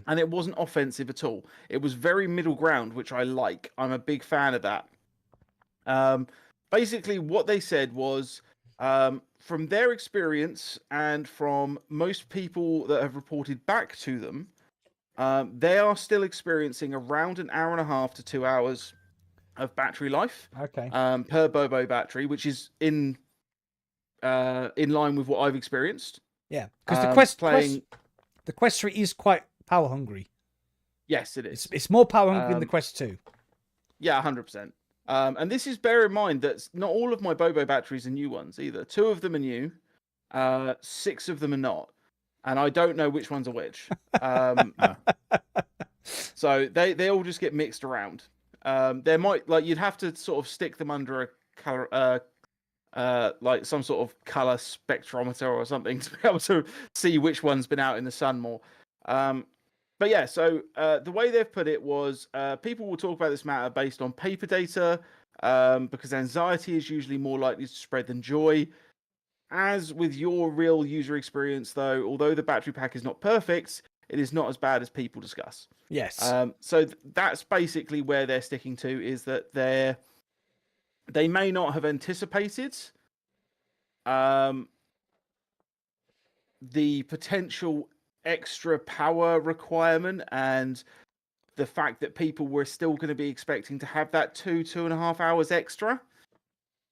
and it wasn't offensive at all. It was very middle ground, which I like. I'm a big fan of that. Basically, what they said was from their experience and from most people that have reported back to them, they are still experiencing around 1.5 hours to 2 hours of battery life. Okay. Per Bobo battery, which is in line with what I've experienced. Yeah, because the Quest 3 is quite power hungry. Yes, it is. It's more power hungry than the Quest 2. Yeah, 100%. And this is, bear in mind that not all of my Bobo batteries are new ones either. 2 of them are new, 6 of them are not, and I don't know which ones are which. So they all just get mixed around. There might you'd have to sort of stick them under a color. Like some sort of color spectrometer or something to be able to see which one's been out in the sun more. But yeah, so the way they've put it was people will talk about this matter based on paper data because anxiety is usually more likely to spread than joy. As with your real user experience, though, although the battery pack is not perfect, it is not as bad as people discuss. Yes. So that's basically where they're sticking to, is that they may not have anticipated the potential extra power requirement and the fact that people were still going to be expecting to have that 2.5 hours extra,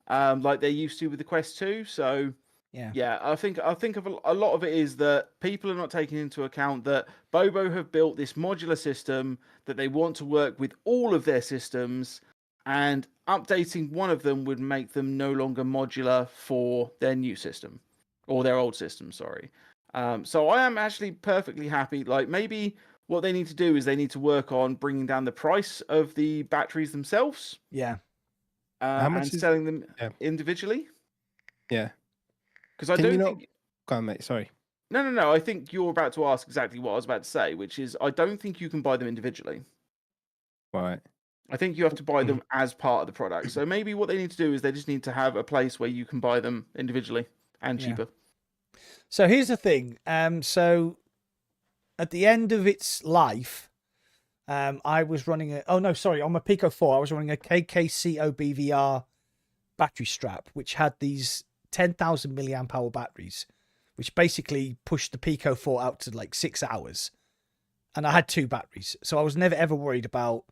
like they used to with the Quest 2. So yeah, I think of a lot of it is that people are not taking into account that Bobo have built this modular system that they want to work with all of their systems. And updating one of them would make them no longer modular for their new system, or their old system, sorry. So I am actually perfectly happy. Like maybe what they need to do is they need to work on bringing down the price of the batteries themselves. Yeah. How much and is- selling them yeah. individually. Yeah. Because I Can don't you not- think. Go on, mate. Sorry. No. I think you're about to ask exactly what I was about to say, which is I don't think you can buy them individually. Right. I think you have to buy them as part of the product. So maybe what they need to do is they just need to have a place where you can buy them individually and Yeah. cheaper. So here's the thing. So at the end of its life, I was running on my Pico 4, I was running a KREW VR battery strap, which had these 10,000 milliamp hour batteries, which basically pushed the Pico 4 out to like 6 hours. And I had 2 batteries. So I was never ever worried about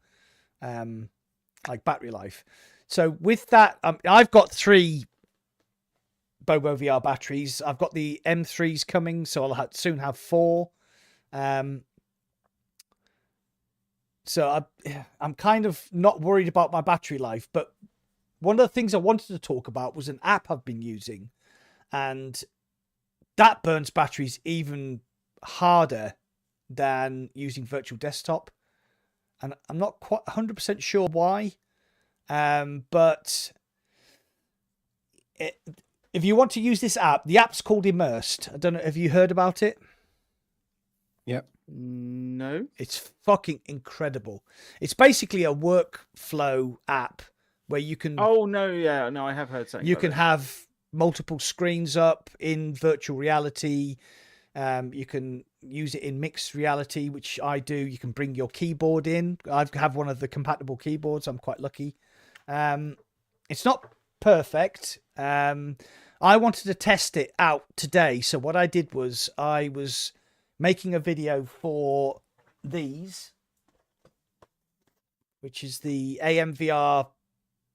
like battery life. So with that, I've got 3 Bobo VR batteries. I've got the M3s coming, so I'll soon have 4. So I'm kind of not worried about my battery life. But one of the things I wanted to talk about was an app I've been using, and that burns batteries even harder than using virtual desktop. And I'm not quite 100% sure why. But if you want to use this app, the app's called Immersed. I don't know. Have you heard about it? Yep. No. It's fucking incredible. It's basically a workflow app where you can. Oh no, yeah, no, I have heard something. You about can this. have multiple screens up in virtual reality. You can use it in mixed reality, which I do. You can bring your keyboard in. I have one of the compatible keyboards. I'm quite lucky. It's not perfect. I wanted to test it out today. So what I did was I was making a video for these, which is the AMVR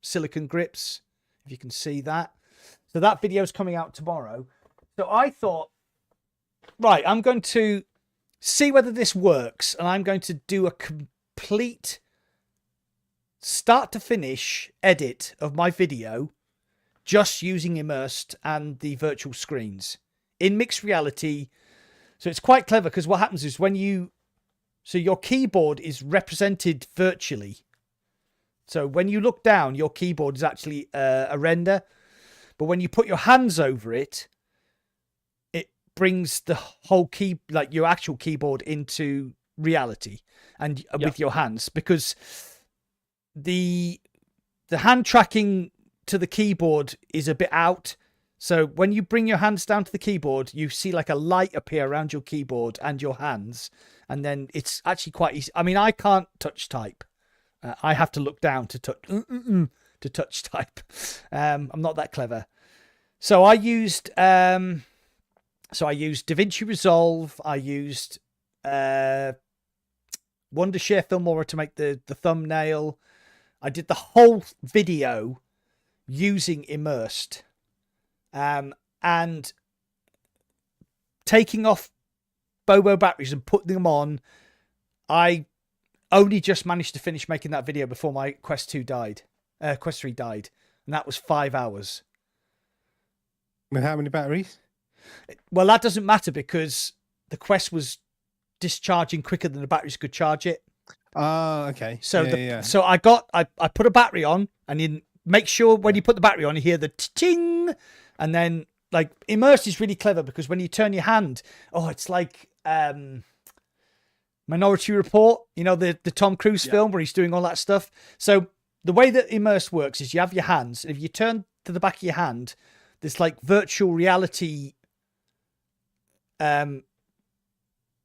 silicon grips, if you can see that. So that video is coming out tomorrow. So I thought, right, I'm going to see whether this works, and I'm going to do a complete start to finish edit of my video just using Immersed and the virtual screens in mixed reality. So it's quite clever because what happens is so your keyboard is represented virtually. So when you look down, your keyboard is actually a render. But when you put your hands over it, it brings the whole like your actual keyboard into reality and with your hands, because the hand tracking to the keyboard is a bit out. So when you bring your hands down to the keyboard, you see like a light appear around your keyboard and your hands. And then it's actually quite easy. I mean, I can't touch type. I have to look down to touch type. I'm not that clever. So I used DaVinci Resolve. I used Wondershare Filmora to make the thumbnail. I did the whole video using Immersed. And taking off Bobo batteries and putting them on, I only just managed to finish making that video before my Quest 3 died, and that was 5 hours. With how many batteries? Well, that doesn't matter because the Quest was discharging quicker than the batteries could charge it. Oh, okay. So yeah. I put a battery on, and you make sure when you put the battery on, you hear the ting, and then like Immersed is really clever because when you turn your hand, it's like Minority Report, you know, the Tom Cruise film where he's doing all that stuff. So the way that Immersed works is you have your hands, and if you turn to the back of your hand, this like virtual reality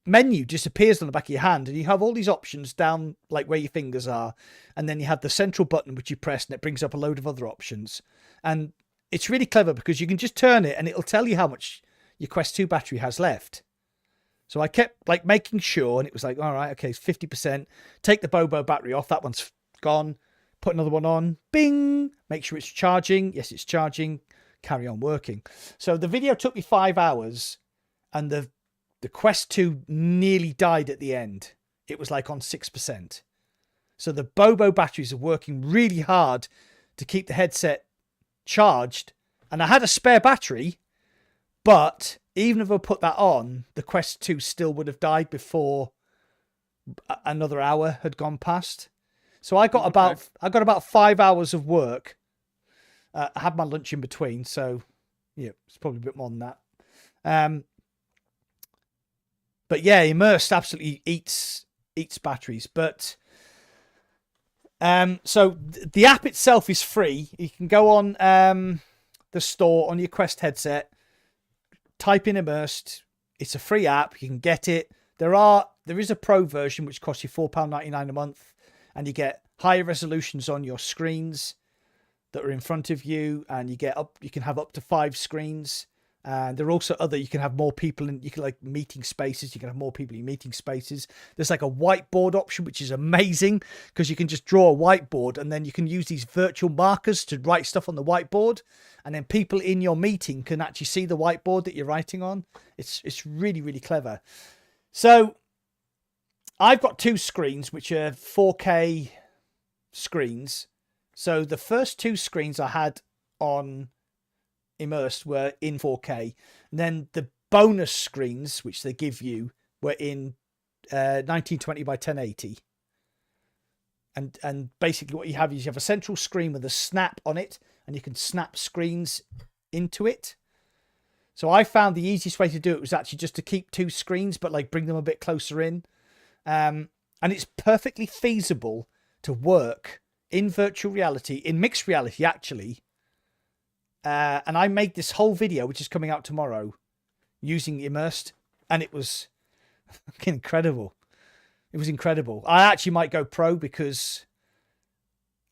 menu disappears on the back of your hand, and you have all these options down like where your fingers are, and then you have the central button which you press, and it brings up a load of other options. And it's really clever because you can just turn it and it'll tell you how much your Quest 2 battery has left. So I kept like making sure, and it was like, all right, okay, it's 50%. Take the Bobo battery off, that one's gone. Put another one on, bing, make sure it's charging. Yes, it's charging. Carry on working. So the video took me 5 hours, and the Quest 2 nearly died at the end. It was like on 6%. So the Bobo batteries are working really hard to keep the headset charged. And I had a spare battery, but even if I put that on, the Quest 2 still would have died before another hour had gone past. So I got about 5 hours of work. I had my lunch in between, so yeah, it's probably a bit more than that. But yeah, Immersed absolutely eats batteries. But so the app itself is free. You can go on the store on your Quest headset, type in Immersed. It's a free app. You can get it. There is a pro version which costs you £4.99 a month, and you get higher resolutions on your screens that are in front of you, and you can have up to 5 screens. And there are also you can have more people in, you can like meeting spaces. You can have more people in meeting spaces. There's like a whiteboard option, which is amazing because you can just draw a whiteboard and then you can use these virtual markers to write stuff on the whiteboard. And then people in your meeting can actually see the whiteboard that you're writing on. It's really, really clever. So I've got 2 screens, which are 4K screens. So the first 2 screens I had on Immersed were in 4K, and then the bonus screens which they give you were in 1920 by 1080. And basically what you have is you have a central screen with a snap on it, and you can snap screens into it. So I found the easiest way to do it was actually just to keep 2 screens, but like bring them a bit closer in. And it's perfectly feasible to work in virtual reality, in mixed reality actually. And I made this whole video, which is coming out tomorrow, using Immersed, and it was incredible. It was incredible. I actually might go pro because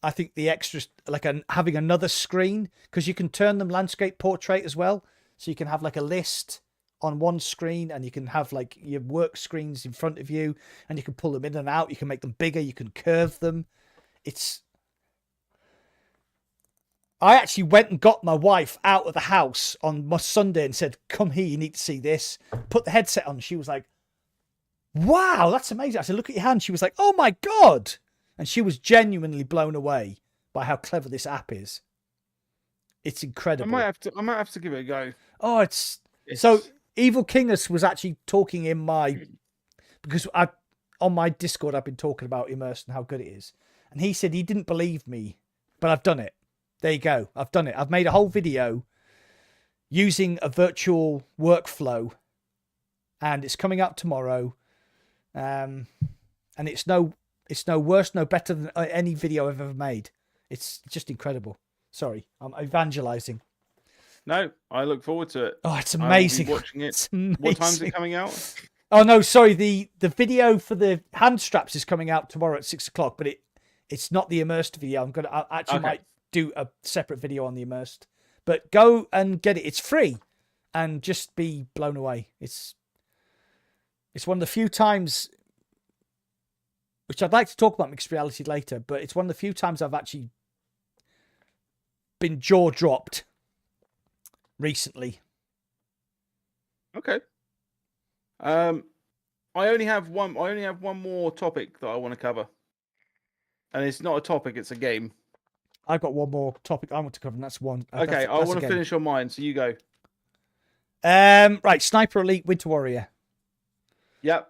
I think the extras, like having another screen, because you can turn them landscape portrait as well. So you can have like a list on one screen, and you can have like your work screens in front of you, and you can pull them in and out. You can make them bigger. You can curve them. I actually went and got my wife out of the house on my Sunday and said, come here, you need to see this. Put the headset on. She was like, wow, that's amazing. I said, look at your hand. She was like, oh my God. And she was genuinely blown away by how clever this app is. It's incredible. I might have to give it a go. Oh, it's... So Evil Kingus was actually talking because on my Discord, I've been talking about Immersed and how good it is. And he said he didn't believe me, but I've done it. There you go. I've done it. I've made a whole video using a virtual workflow, and it's coming out tomorrow. And it's no worse, no better than any video I've ever made. It's just incredible. Sorry, I'm evangelizing. No, I look forward to it. Oh, it's amazing. I'll be watching it. It's amazing. What time's it coming out? Oh no, sorry. The video for the hand straps is coming out tomorrow at 6 o'clock, but it's not the Immersed video. I might do a separate video on the Immersed, but go and get it. It's free, and just be blown away. It's one of the few times, which I'd like to talk about mixed reality later, but it's one of the few times I've actually been jaw dropped recently. Okay. I only have one more topic that I want to cover, and it's not a topic; it's a game. I've got one more topic I want to cover, and that's one. Okay, I want to finish on mine, so you go. Right, Sniper Elite Winter Warrior. Yep.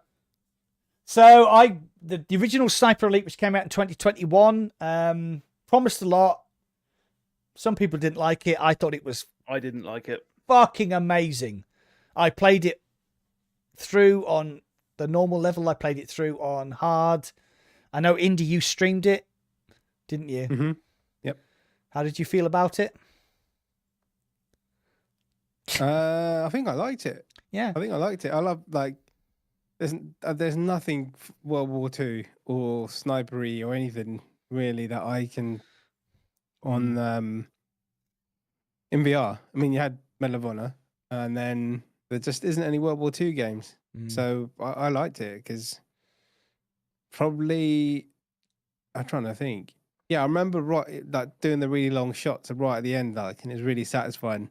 So the original Sniper Elite, which came out in 2021, promised a lot. Some people didn't like it. I didn't like it. Fucking amazing. I played it through on the normal level. I played it through on hard. I know, Indy, you streamed it, didn't you? Mm-hmm. Yep. How did you feel about it? I think I liked it. Yeah. I think I liked it. I love, like, there's nothing World War II or snipery or anything really that I can on in VR. I mean, you had Medal of Honor, and then there just isn't any World War II games. So I liked it because probably I'm trying to think. Yeah, I remember like doing the really long shots right at the end, like, and it was really satisfying.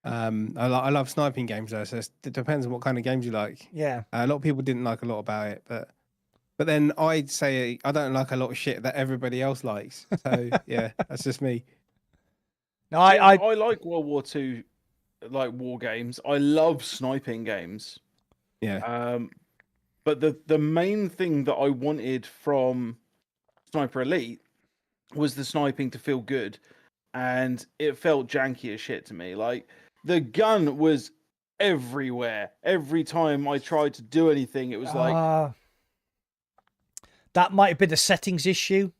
I love sniping games though, so it depends on what kind of games you like. Yeah. A lot of people didn't like a lot about it, but then I'd say I don't like a lot of shit that everybody else likes. So yeah, that's just me. No, I like World War II, like war games. I love sniping games. Yeah. But the main thing that I wanted from Sniper Elite was the sniping to feel good, and it felt janky as shit to me. Like, the gun was everywhere. Every time I tried to do anything, it was like... That might have been a settings issue.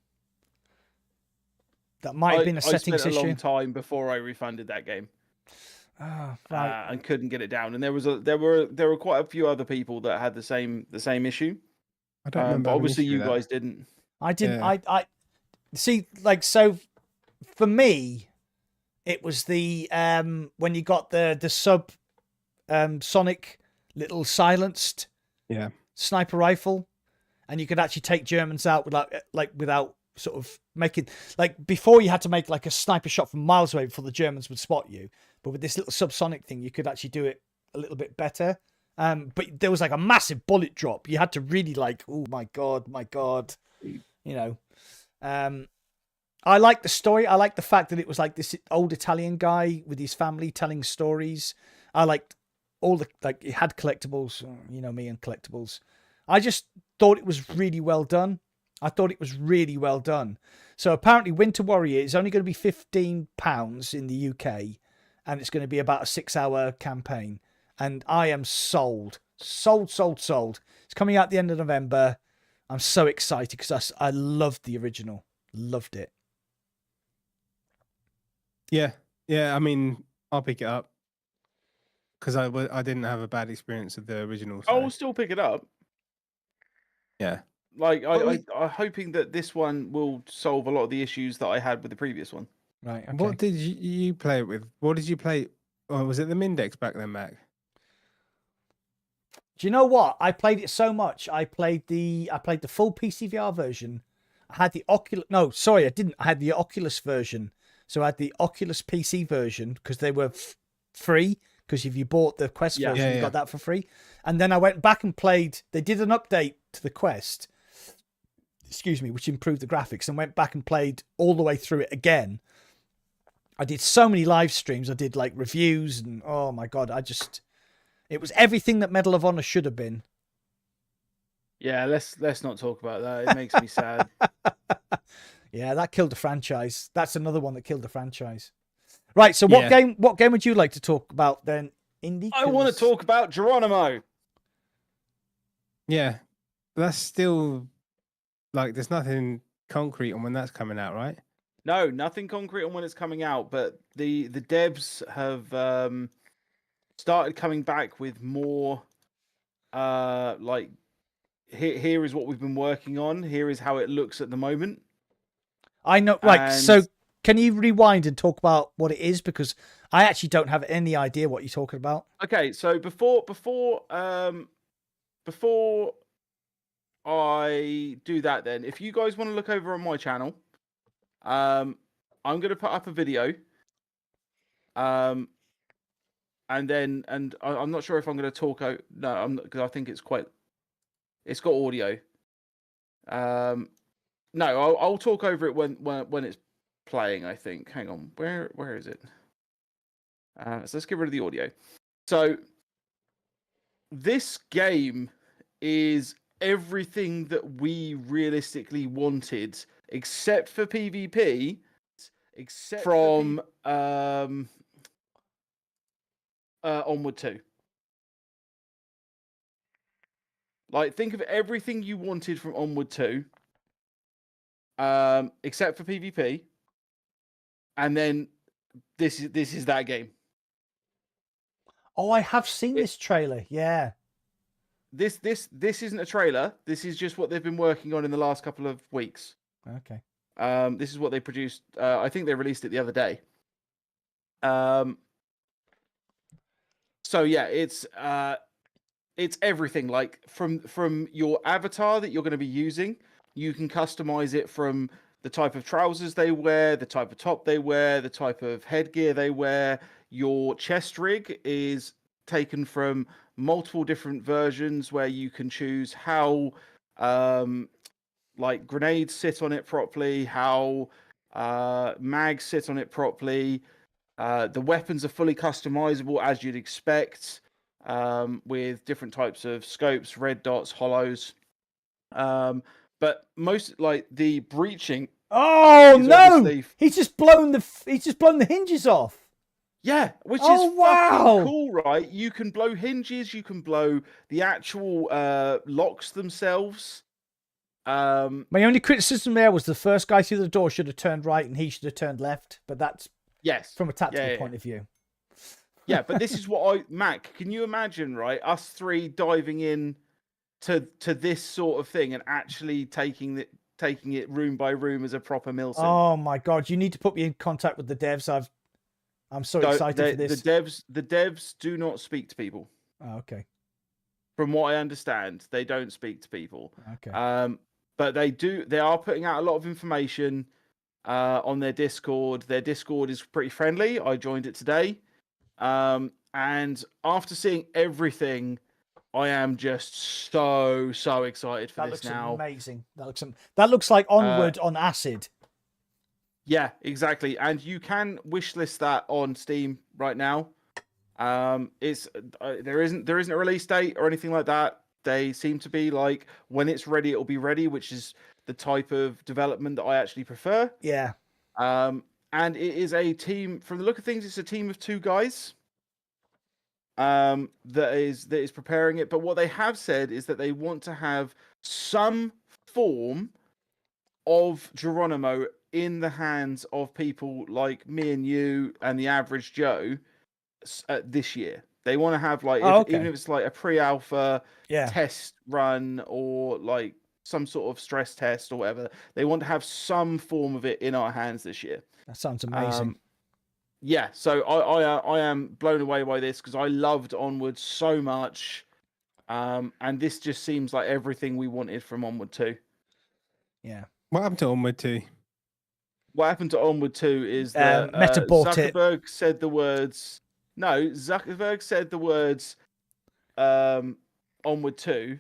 That might have been a settings issue. I spent a long time before I refunded that game. Right. And couldn't get it down. And there were quite a few other people that had the same issue. I don't remember. But obviously you guys didn't. I didn't. Yeah. I see. Like, so for me, it was the when you got the sub sonic little silenced sniper rifle, and you could actually take Germans out without sort of making, like, before you had to make like a sniper shot from miles away before the Germans would spot you. But with this little subsonic thing, you could actually do it a little bit better. But there was like a massive bullet drop. You had to really like, oh my god, you know. I like the story. I like the fact that it was like this old Italian guy with his family telling stories. I liked all the, like, it had collectibles, you know me and collectibles. I just thought it was really well done. So apparently Winter Warrior is only going to be £15 in the UK, and it's going to be about a 6-hour campaign. And I am sold. It's coming out at the end of November. I'm so excited because I loved the original. Loved it. Yeah. I mean, I'll pick it up because I didn't have a bad experience with the original. So. I'll still pick it up. Yeah. Like, I'm hoping that this one will solve a lot of the issues that I had with the previous one. Right. Okay. What did you play it with? What did you play? Or was it the Mindex back then, Mac? Do you know what? I played it so much. I played the full PC VR version. I had the Oculus. No, sorry, I didn't. I had the Oculus version. So I had the Oculus PC version because they were free. Because if you bought the Quest version, you got that for free. And then I went back and played. They did an update to the Quest, which improved the graphics, and went back and played all the way through it again. I did so many live streams. I did like reviews, and oh my god, it was everything that Medal of Honor should have been. Yeah, let's not talk about that. It makes me sad. Yeah, that killed the franchise. That's another one that killed the franchise. Right, so what game would you like to talk about then, Indy? I want to talk about Geronimo. Yeah, that's still, like, there's nothing concrete on when that's coming out, right? No, nothing concrete on when it's coming out, but the devs have started coming back with more like, here is what we've been working on, here is how it looks at the moment. I know, right, so can you rewind and talk about what it is? Because I actually don't have any idea what you're talking about. Okay, so before I do that, then, if you guys want to look over on my channel, I'm going to put up a video. And I'm not sure if I'm going to talk out. No, I'm not, because I think it's got audio. No, I'll talk over it when it's playing, I think. Hang on, where is it? So let's get rid of the audio. So this game is everything that we realistically wanted, except for PvP, from Onward 2. Like, think of everything you wanted from Onward 2, except for PvP, and then this is that game. Oh, I have seen this trailer. Yeah. This isn't a trailer. This is just what they've been working on in the last couple of weeks. Okay. This is what they produced. I think they released it the other day. So yeah, it's everything. Like, from your avatar that you're going to be using, you can customize it from the type of trousers they wear, the type of top they wear, the type of headgear they wear. Your chest rig is taken from multiple different versions where you can choose how like grenades sit on it properly, how mags sit on it properly. The weapons are fully customizable as you'd expect. with different types of scopes, red dots, hollows. But most like the breaching. Oh is no! obviously- He's just blown the hinges off. Yeah, which Oh, is wow. fucking cool, right? You can blow hinges, you can blow the actual locks themselves. My only criticism there was the first guy through the door should have turned right and he should have turned left, but that's Yes, from a tactical point of view. Yeah, but this is what Mac, can you imagine, right? Us three diving in to this sort of thing and actually taking it room by room as a proper Milsim. Oh my god, you need to put me in contact with the devs. I'm so excited for this. The devs do not speak to people. Oh, okay. From what I understand, they don't speak to people. Okay. But they are putting out a lot of information on their Discord. Their Discord is pretty friendly. I joined it today. And after seeing everything, I am just so excited for this now. That looks amazing. That looks like Onward on acid. Yeah, exactly. And you can wishlist that on Steam right now. It's there isn't a release date or anything like that. They seem to be like, when it's ready, it'll be ready, which is the type of development that I actually prefer. Yeah. And it is a team, from the look of things, it's a team of 2 guys. That is preparing it. But what they have said is that they want to have some form of Geronimo in the hands of people like me and you and the average Joe this year. They want to have like, even if it's like a pre-alpha test run or like some sort of stress test or whatever, they want to have some form of it in our hands this year. That sounds amazing. Yeah, so I am blown away by this because I loved Onward so much, and this just seems like everything we wanted from Onward 2. Yeah. What happened to Onward 2? What happened to Onward 2 is that Meta bought Zuckerberg said the words. No, Zuckerberg said the words Onward 2,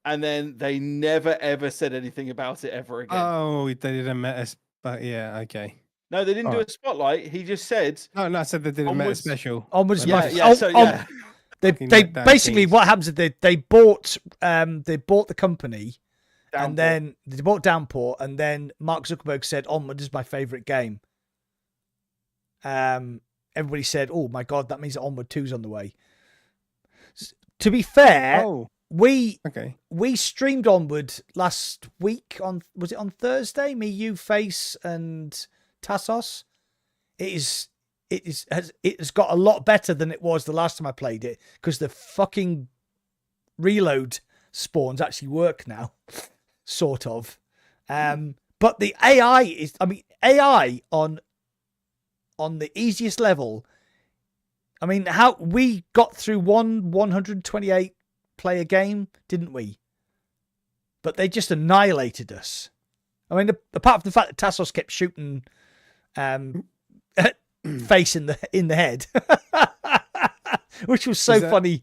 and then they never ever said anything about it ever again. Oh, they did a meta, but yeah, okay. No, they didn't do a spotlight. He just said. No, I said they did a meta special. Onwards, They basically what happens is they bought the company, Downpour. and then they bought Downpour, and then Mark Zuckerberg said Onward is my favorite game. Everybody said, "Oh my god, that means Onward 2's on the way." To be fair, we streamed Onward last week was it on Thursday? Me, you, Face, and Tassos. It has got a lot better than it was the last time I played it because the fucking reload spawns actually work now, sort of. But the AI on the easiest level. I mean, how we got through 128 player game, didn't we? But they just annihilated us. I mean, apart from the fact that Tassos kept shooting Face in the head, which was so funny.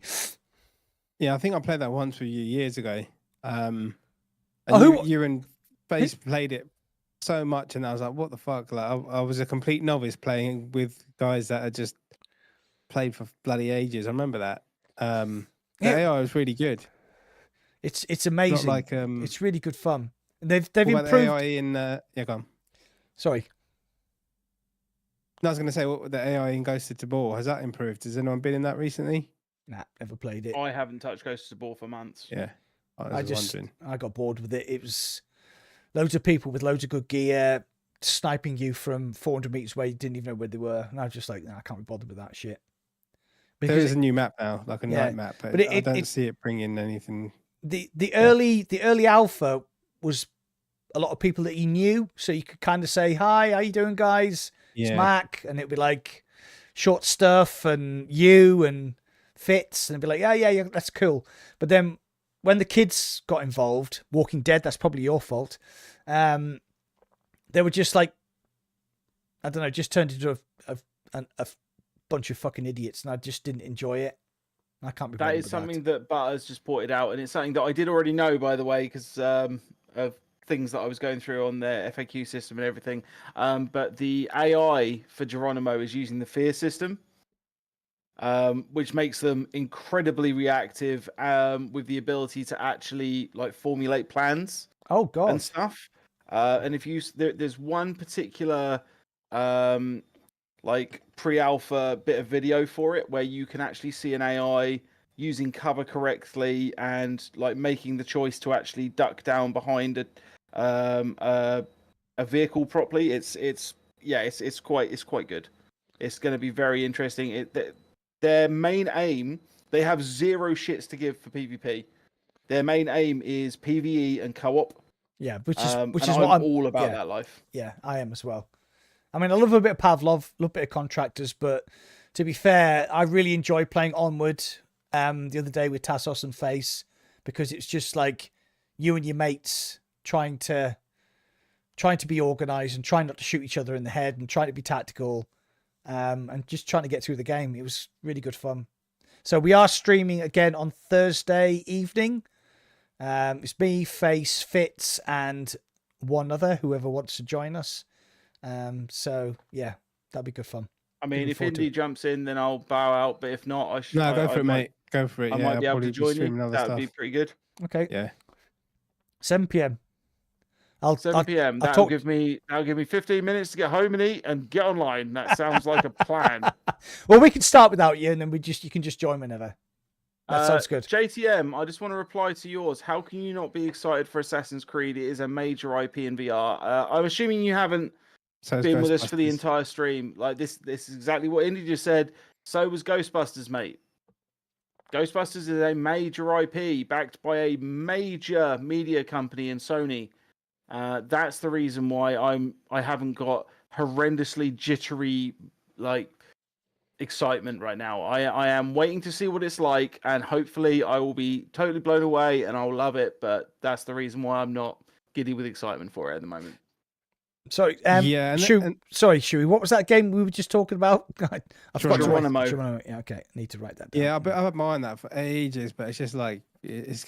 Yeah, I think I played that once with you years ago. And you and Face played it so much, and I was like, "What the fuck?" Like, I was a complete novice playing with guys that had just played for bloody ages. I remember that. The AI was really good. It's amazing. Not like it's really good fun. They've improved. The AI in go on. Sorry. No, I was going to say, what the AI in Ghost of Tabor, has that improved? Has anyone been in that recently? Nah, never played it. I haven't touched Ghost of Tabor for months. Yeah, I got bored with it. It was loads of people with loads of good gear sniping you from 400 meters away. You didn't even know where they were, and I was just like, I can't be bothered with that shit. Because there is a new map now, like a night map, but I don't see it bringing anything. The early alpha was a lot of people that you knew, so you could kind of say, "Hi, how you doing, guys?" It's Mac, and it'd be like short stuff and you and Fitz, and it'd be like, yeah, that's cool. But then when the kids got involved, Walking Dead, that's probably your fault. They were just like, I don't know, just turned into a bunch of fucking idiots, and I just didn't enjoy it. I can't be. That is something that Butters just pointed out, and it's something that I did already know, by the way, because of things that I was going through on their FAQ system and everything. But the AI for Geronimo is using the fear system. which makes them incredibly reactive, with the ability to actually like formulate plans Oh God. and stuff. And if you there's one particular like pre-alpha bit of video for it where you can actually see an AI using cover correctly and like making the choice to actually duck down behind a vehicle properly. It's quite good. It's going to be very interesting. Their main aim, they have zero shits to give for PvP. Their main aim is PvE and co-op. Yeah, which is And what I'm I'm all about that life. Yeah, I am as well. I mean, I love a bit of Pavlov, love a bit of Contractors, but to be fair, I really enjoy playing Onward the other day with Tassos and Face, because it's just like you and your mates trying to be organized and trying not to shoot each other in the head and trying to be tactical, and just trying to get through the game. It was really good fun. So we are streaming again on Thursday evening. It's me, Face, Fitz, and one other, whoever wants to join us. So yeah, that'd be good fun. I mean, if Indy jumps in, then I'll bow out. But if not, I should. No, go for it, mate. Go for it. I might be able to join you. That would be pretty good. Okay. Yeah. 7 p.m. 7 p.m. That'll give me 15 minutes to get home and eat and get online. That sounds like a plan. Well, we can start without you, and then you can just join whenever. That sounds good. JTM, I just want to reply to yours. How can you not be excited for Assassin's Creed? It is a major IP in VR. I'm assuming you haven't been with us for the entire stream. Like this is exactly what Indy just said. So was Ghostbusters, mate. Ghostbusters is a major IP backed by a major media company in Sony. That's the reason why I haven't got horrendously jittery like excitement right now. I am waiting to see what it's like, and hopefully I will be totally blown away and I'll love it. But that's the reason why I'm not giddy with excitement for it at the moment. Sorry, sorry, Shuey. What was that game we were just talking about? I forgot Geronimo. Yeah, okay. I need to write that down. Yeah, I've had mine that for ages, but it's just like it's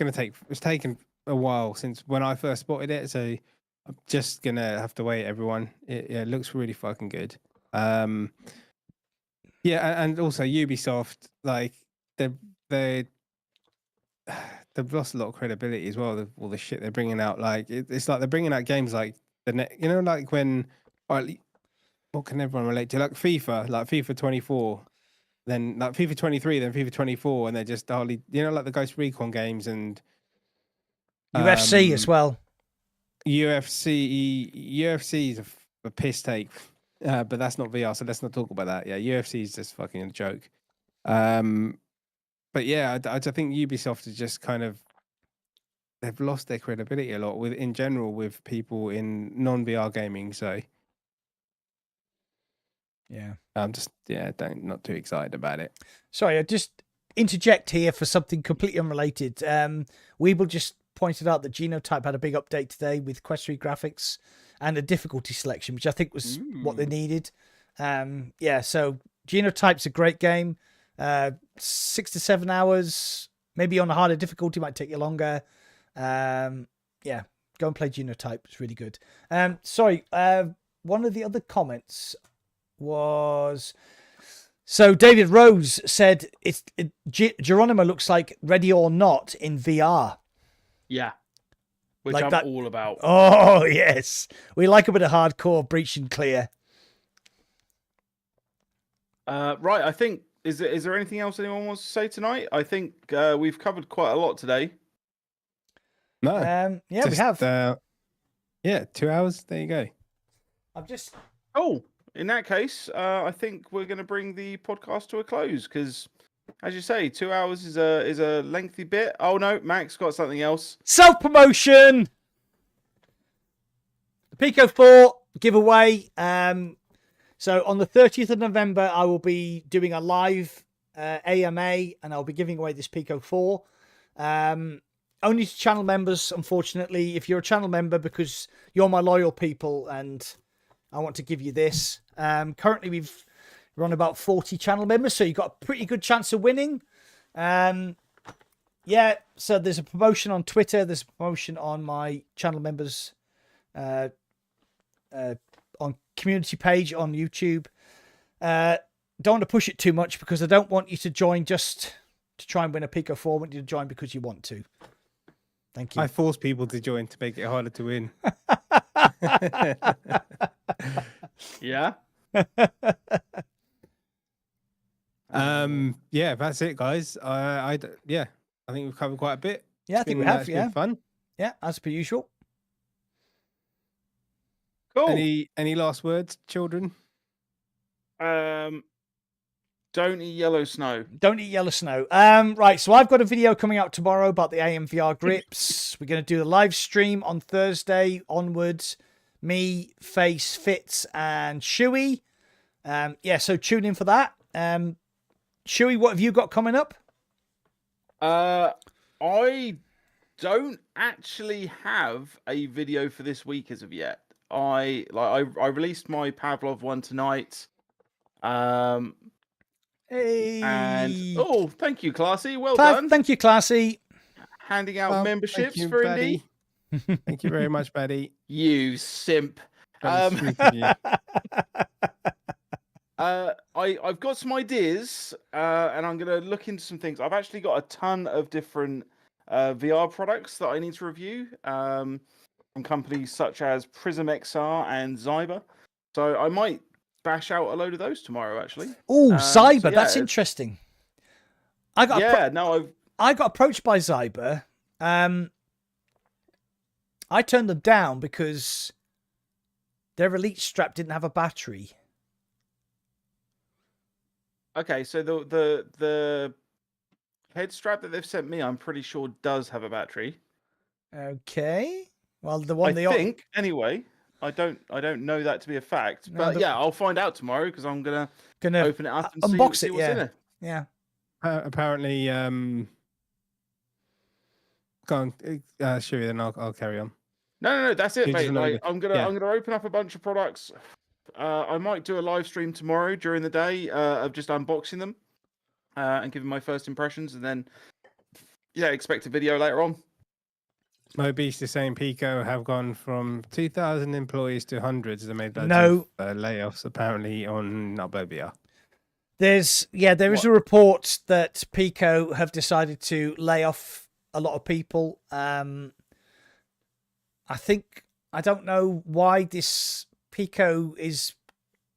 taken a while since when I first spotted it, so I'm just gonna have to wait. Everyone, it looks really fucking good. Yeah, and also Ubisoft, like they've lost a lot of credibility as well. All the shit they're bringing out, like it's like they're bringing out games like like when, what can everyone relate to? Like FIFA 24, then like FIFA 23, then FIFA 24, and they're just hardly, like the Ghost Recon games and UFC as well. UFC is a piss take, but that's not VR, so let's not talk about that. Yeah, UFC is just fucking a joke. But yeah, I think Ubisoft is just kind of, they've lost their credibility a lot in general with people in non-VR gaming. So yeah, I'm just not too excited about it. Sorry, I just interject here for something completely unrelated. Weeble just pointed out that Genotype had a big update today with Quest 3 graphics and a difficulty selection, which I think was what they needed. So Genotype's a great game. 6 to 7 hours, maybe on a harder difficulty, might take you longer. Go and play Genotype. It's really good. Sorry, one of the other comments was, so David Rose said Geronimo looks like Ready or Not in VR. Yeah, which like I'm all about. Oh yes, we like a bit of hardcore breach and clear. Right, I think is there anything else anyone wants to say tonight? I think we've covered quite a lot today. No. We have. 2 hours. There you go. I'm just. Oh, in that case, I think we're going to bring the podcast to a close because, as you say, 2 hours is a lengthy bit. Oh no, Max got something else. Self promotion. The Pico 4 giveaway. So on the 30th of November, I will be doing a live AMA, and I'll be giving away this Pico 4. Only to channel members, unfortunately. If you're a channel member, because you're my loyal people, and I want to give you this. Currently, we're on about 40 channel members, so you've got a pretty good chance of winning. So there's a promotion on Twitter. There's a promotion on my channel members on community page on YouTube. don't want to push it too much because I don't want you to join just to try and win a Pico 4. I want you to join because you want to. Thank you. I force people to join to make it harder to win. Yeah. Yeah, that's it, guys. I think we've covered quite a bit. Yeah, I think we have. It's Yeah, been fun. Yeah, as per usual. Cool. Any last words, children? Don't eat yellow snow. Don't eat yellow snow. Right, so I've got a video coming out tomorrow about the AMVR grips. We're going to do the live stream on Thursday onwards. Me, Face, Fitz, and Shuey. Yeah, so tune in for that. Shuey, what have you got coming up? I don't actually have a video for this week as of yet. I released my Pavlov one tonight. Hey. And oh, thank you, Classy. Well done. Thank you, Classy. Handing out memberships for Indie. Thank you very much, Baddy. You simp. Very sweet of you. I've got some ideas, and I'm going to look into some things. I've actually got a ton of different VR products that I need to review from companies such as Prism XR and Zyber. So I might bash out a load of those tomorrow, actually. Oh, Zyber, so yeah, that's interesting. I got approached by Zyber. I turned them down because their Elite strap didn't have a battery. Okay, so the head strap that they've sent me, I'm pretty sure does have a battery. Okay. Well, the one I think anyway. I don't know that to be a fact, but yeah, I'll find out tomorrow because I'm gonna open it up and unbox see it. what's in it. Yeah. Apparently, go on, Shuey, then I'll carry on. No, that's it, mate. Like, I'm gonna yeah. open up a bunch of products. I might do a live stream tomorrow during the day of just unboxing them and giving my first impressions, and then expect a video later on. Mobeast is saying Pico have gone from 2,000 employees to hundreds. They made loads of layoffs apparently on Upload. There is a report that Pico have decided to lay off a lot of people. I don't know why this Pico is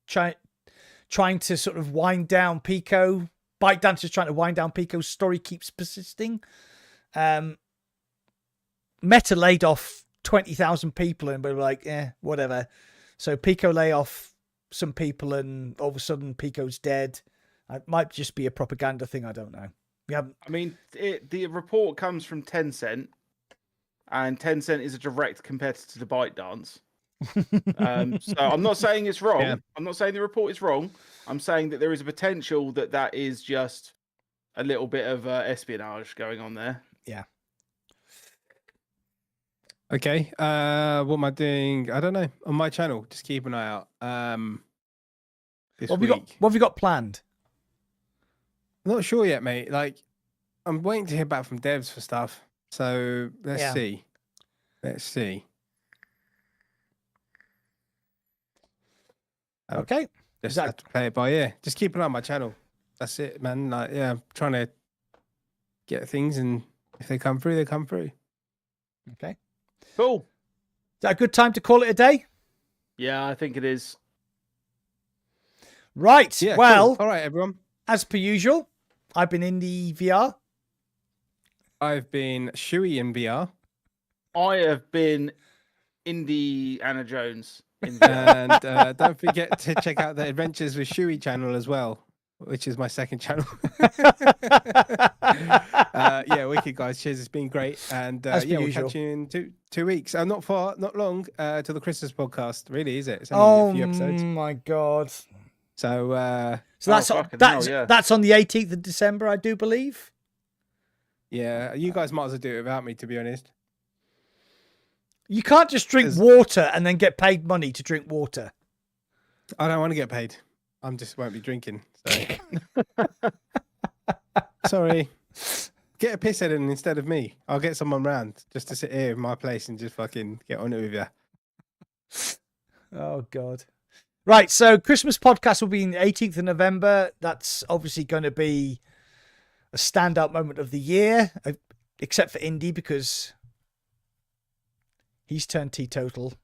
trying to sort of wind down Pico. ByteDance is trying to wind down Pico's story keeps persisting. Meta laid off 20,000 people and we were like, whatever. So Pico lay off some people and all of a sudden Pico's dead. It might just be a propaganda thing. I don't know. I mean, the report comes from Tencent, and Tencent is a direct competitor to ByteDance. So I'm not saying it's wrong. Yeah. I'm not saying the report is wrong. I'm saying that there is a potential that is just a little bit of espionage going on there. Yeah. Okay. What am I doing? I don't know. On my channel, just keep an eye out. This week. What have you got planned? I'm not sure yet, mate. Like, I'm waiting to hear back from devs for stuff. So let's see. Let's see. Okay. Just have to play it by ear. Just keep an eye on my channel. That's it, man. Like, yeah, I'm trying to get things, and if they come through, they come through. Okay. Cool. Is that a good time to call it a day? Yeah, I think it is. Right. Yeah, well, cool. All right, everyone. As per usual, I've been Indie VR. I've been Shuey in VR. I have been Indiana Jones in VR. And don't forget to check out the Adventures with Shuey channel as well, which is my second channel. Yeah, wicked, guys. Cheers. It's been great. And we'll catch you in two weeks. Not long till the Christmas podcast, really, is it? It's only a few episodes. Oh, my God. So that's on the 18th of December, I do believe. Yeah, you guys might as well do it without me, to be honest. You can't just drink water and then get paid money to drink water. I don't want to get paid. I'm just won't be drinking. So. Sorry. Get a pisshead in instead of me. I'll get someone round just to sit here in my place and just fucking get on it with you. Oh, God. Right, so Christmas podcast will be on the 18th of November. That's obviously going to be a standout moment of the year, except for Indy because he's turned teetotal.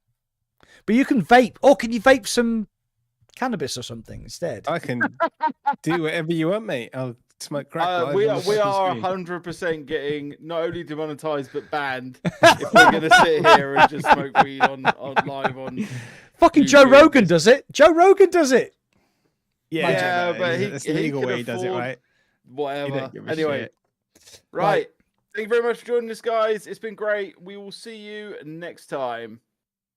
But you can vape, or can you vape some cannabis or something instead? I can do whatever you want, mate. I'll smoke crack. We are 100% getting not only demonetized but banned if we're going to sit here and just smoke weed on live on. Fucking YouTube. Joe Rogan does it. Joe Rogan does it. Yeah, but it's the legal way he does it, right? Whatever. Anyway, right. Thank you very much for joining us, guys. It's been great. We will see you next time.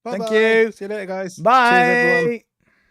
Bye-bye. Thank you. See you later, guys. Bye. Cheers, everyone.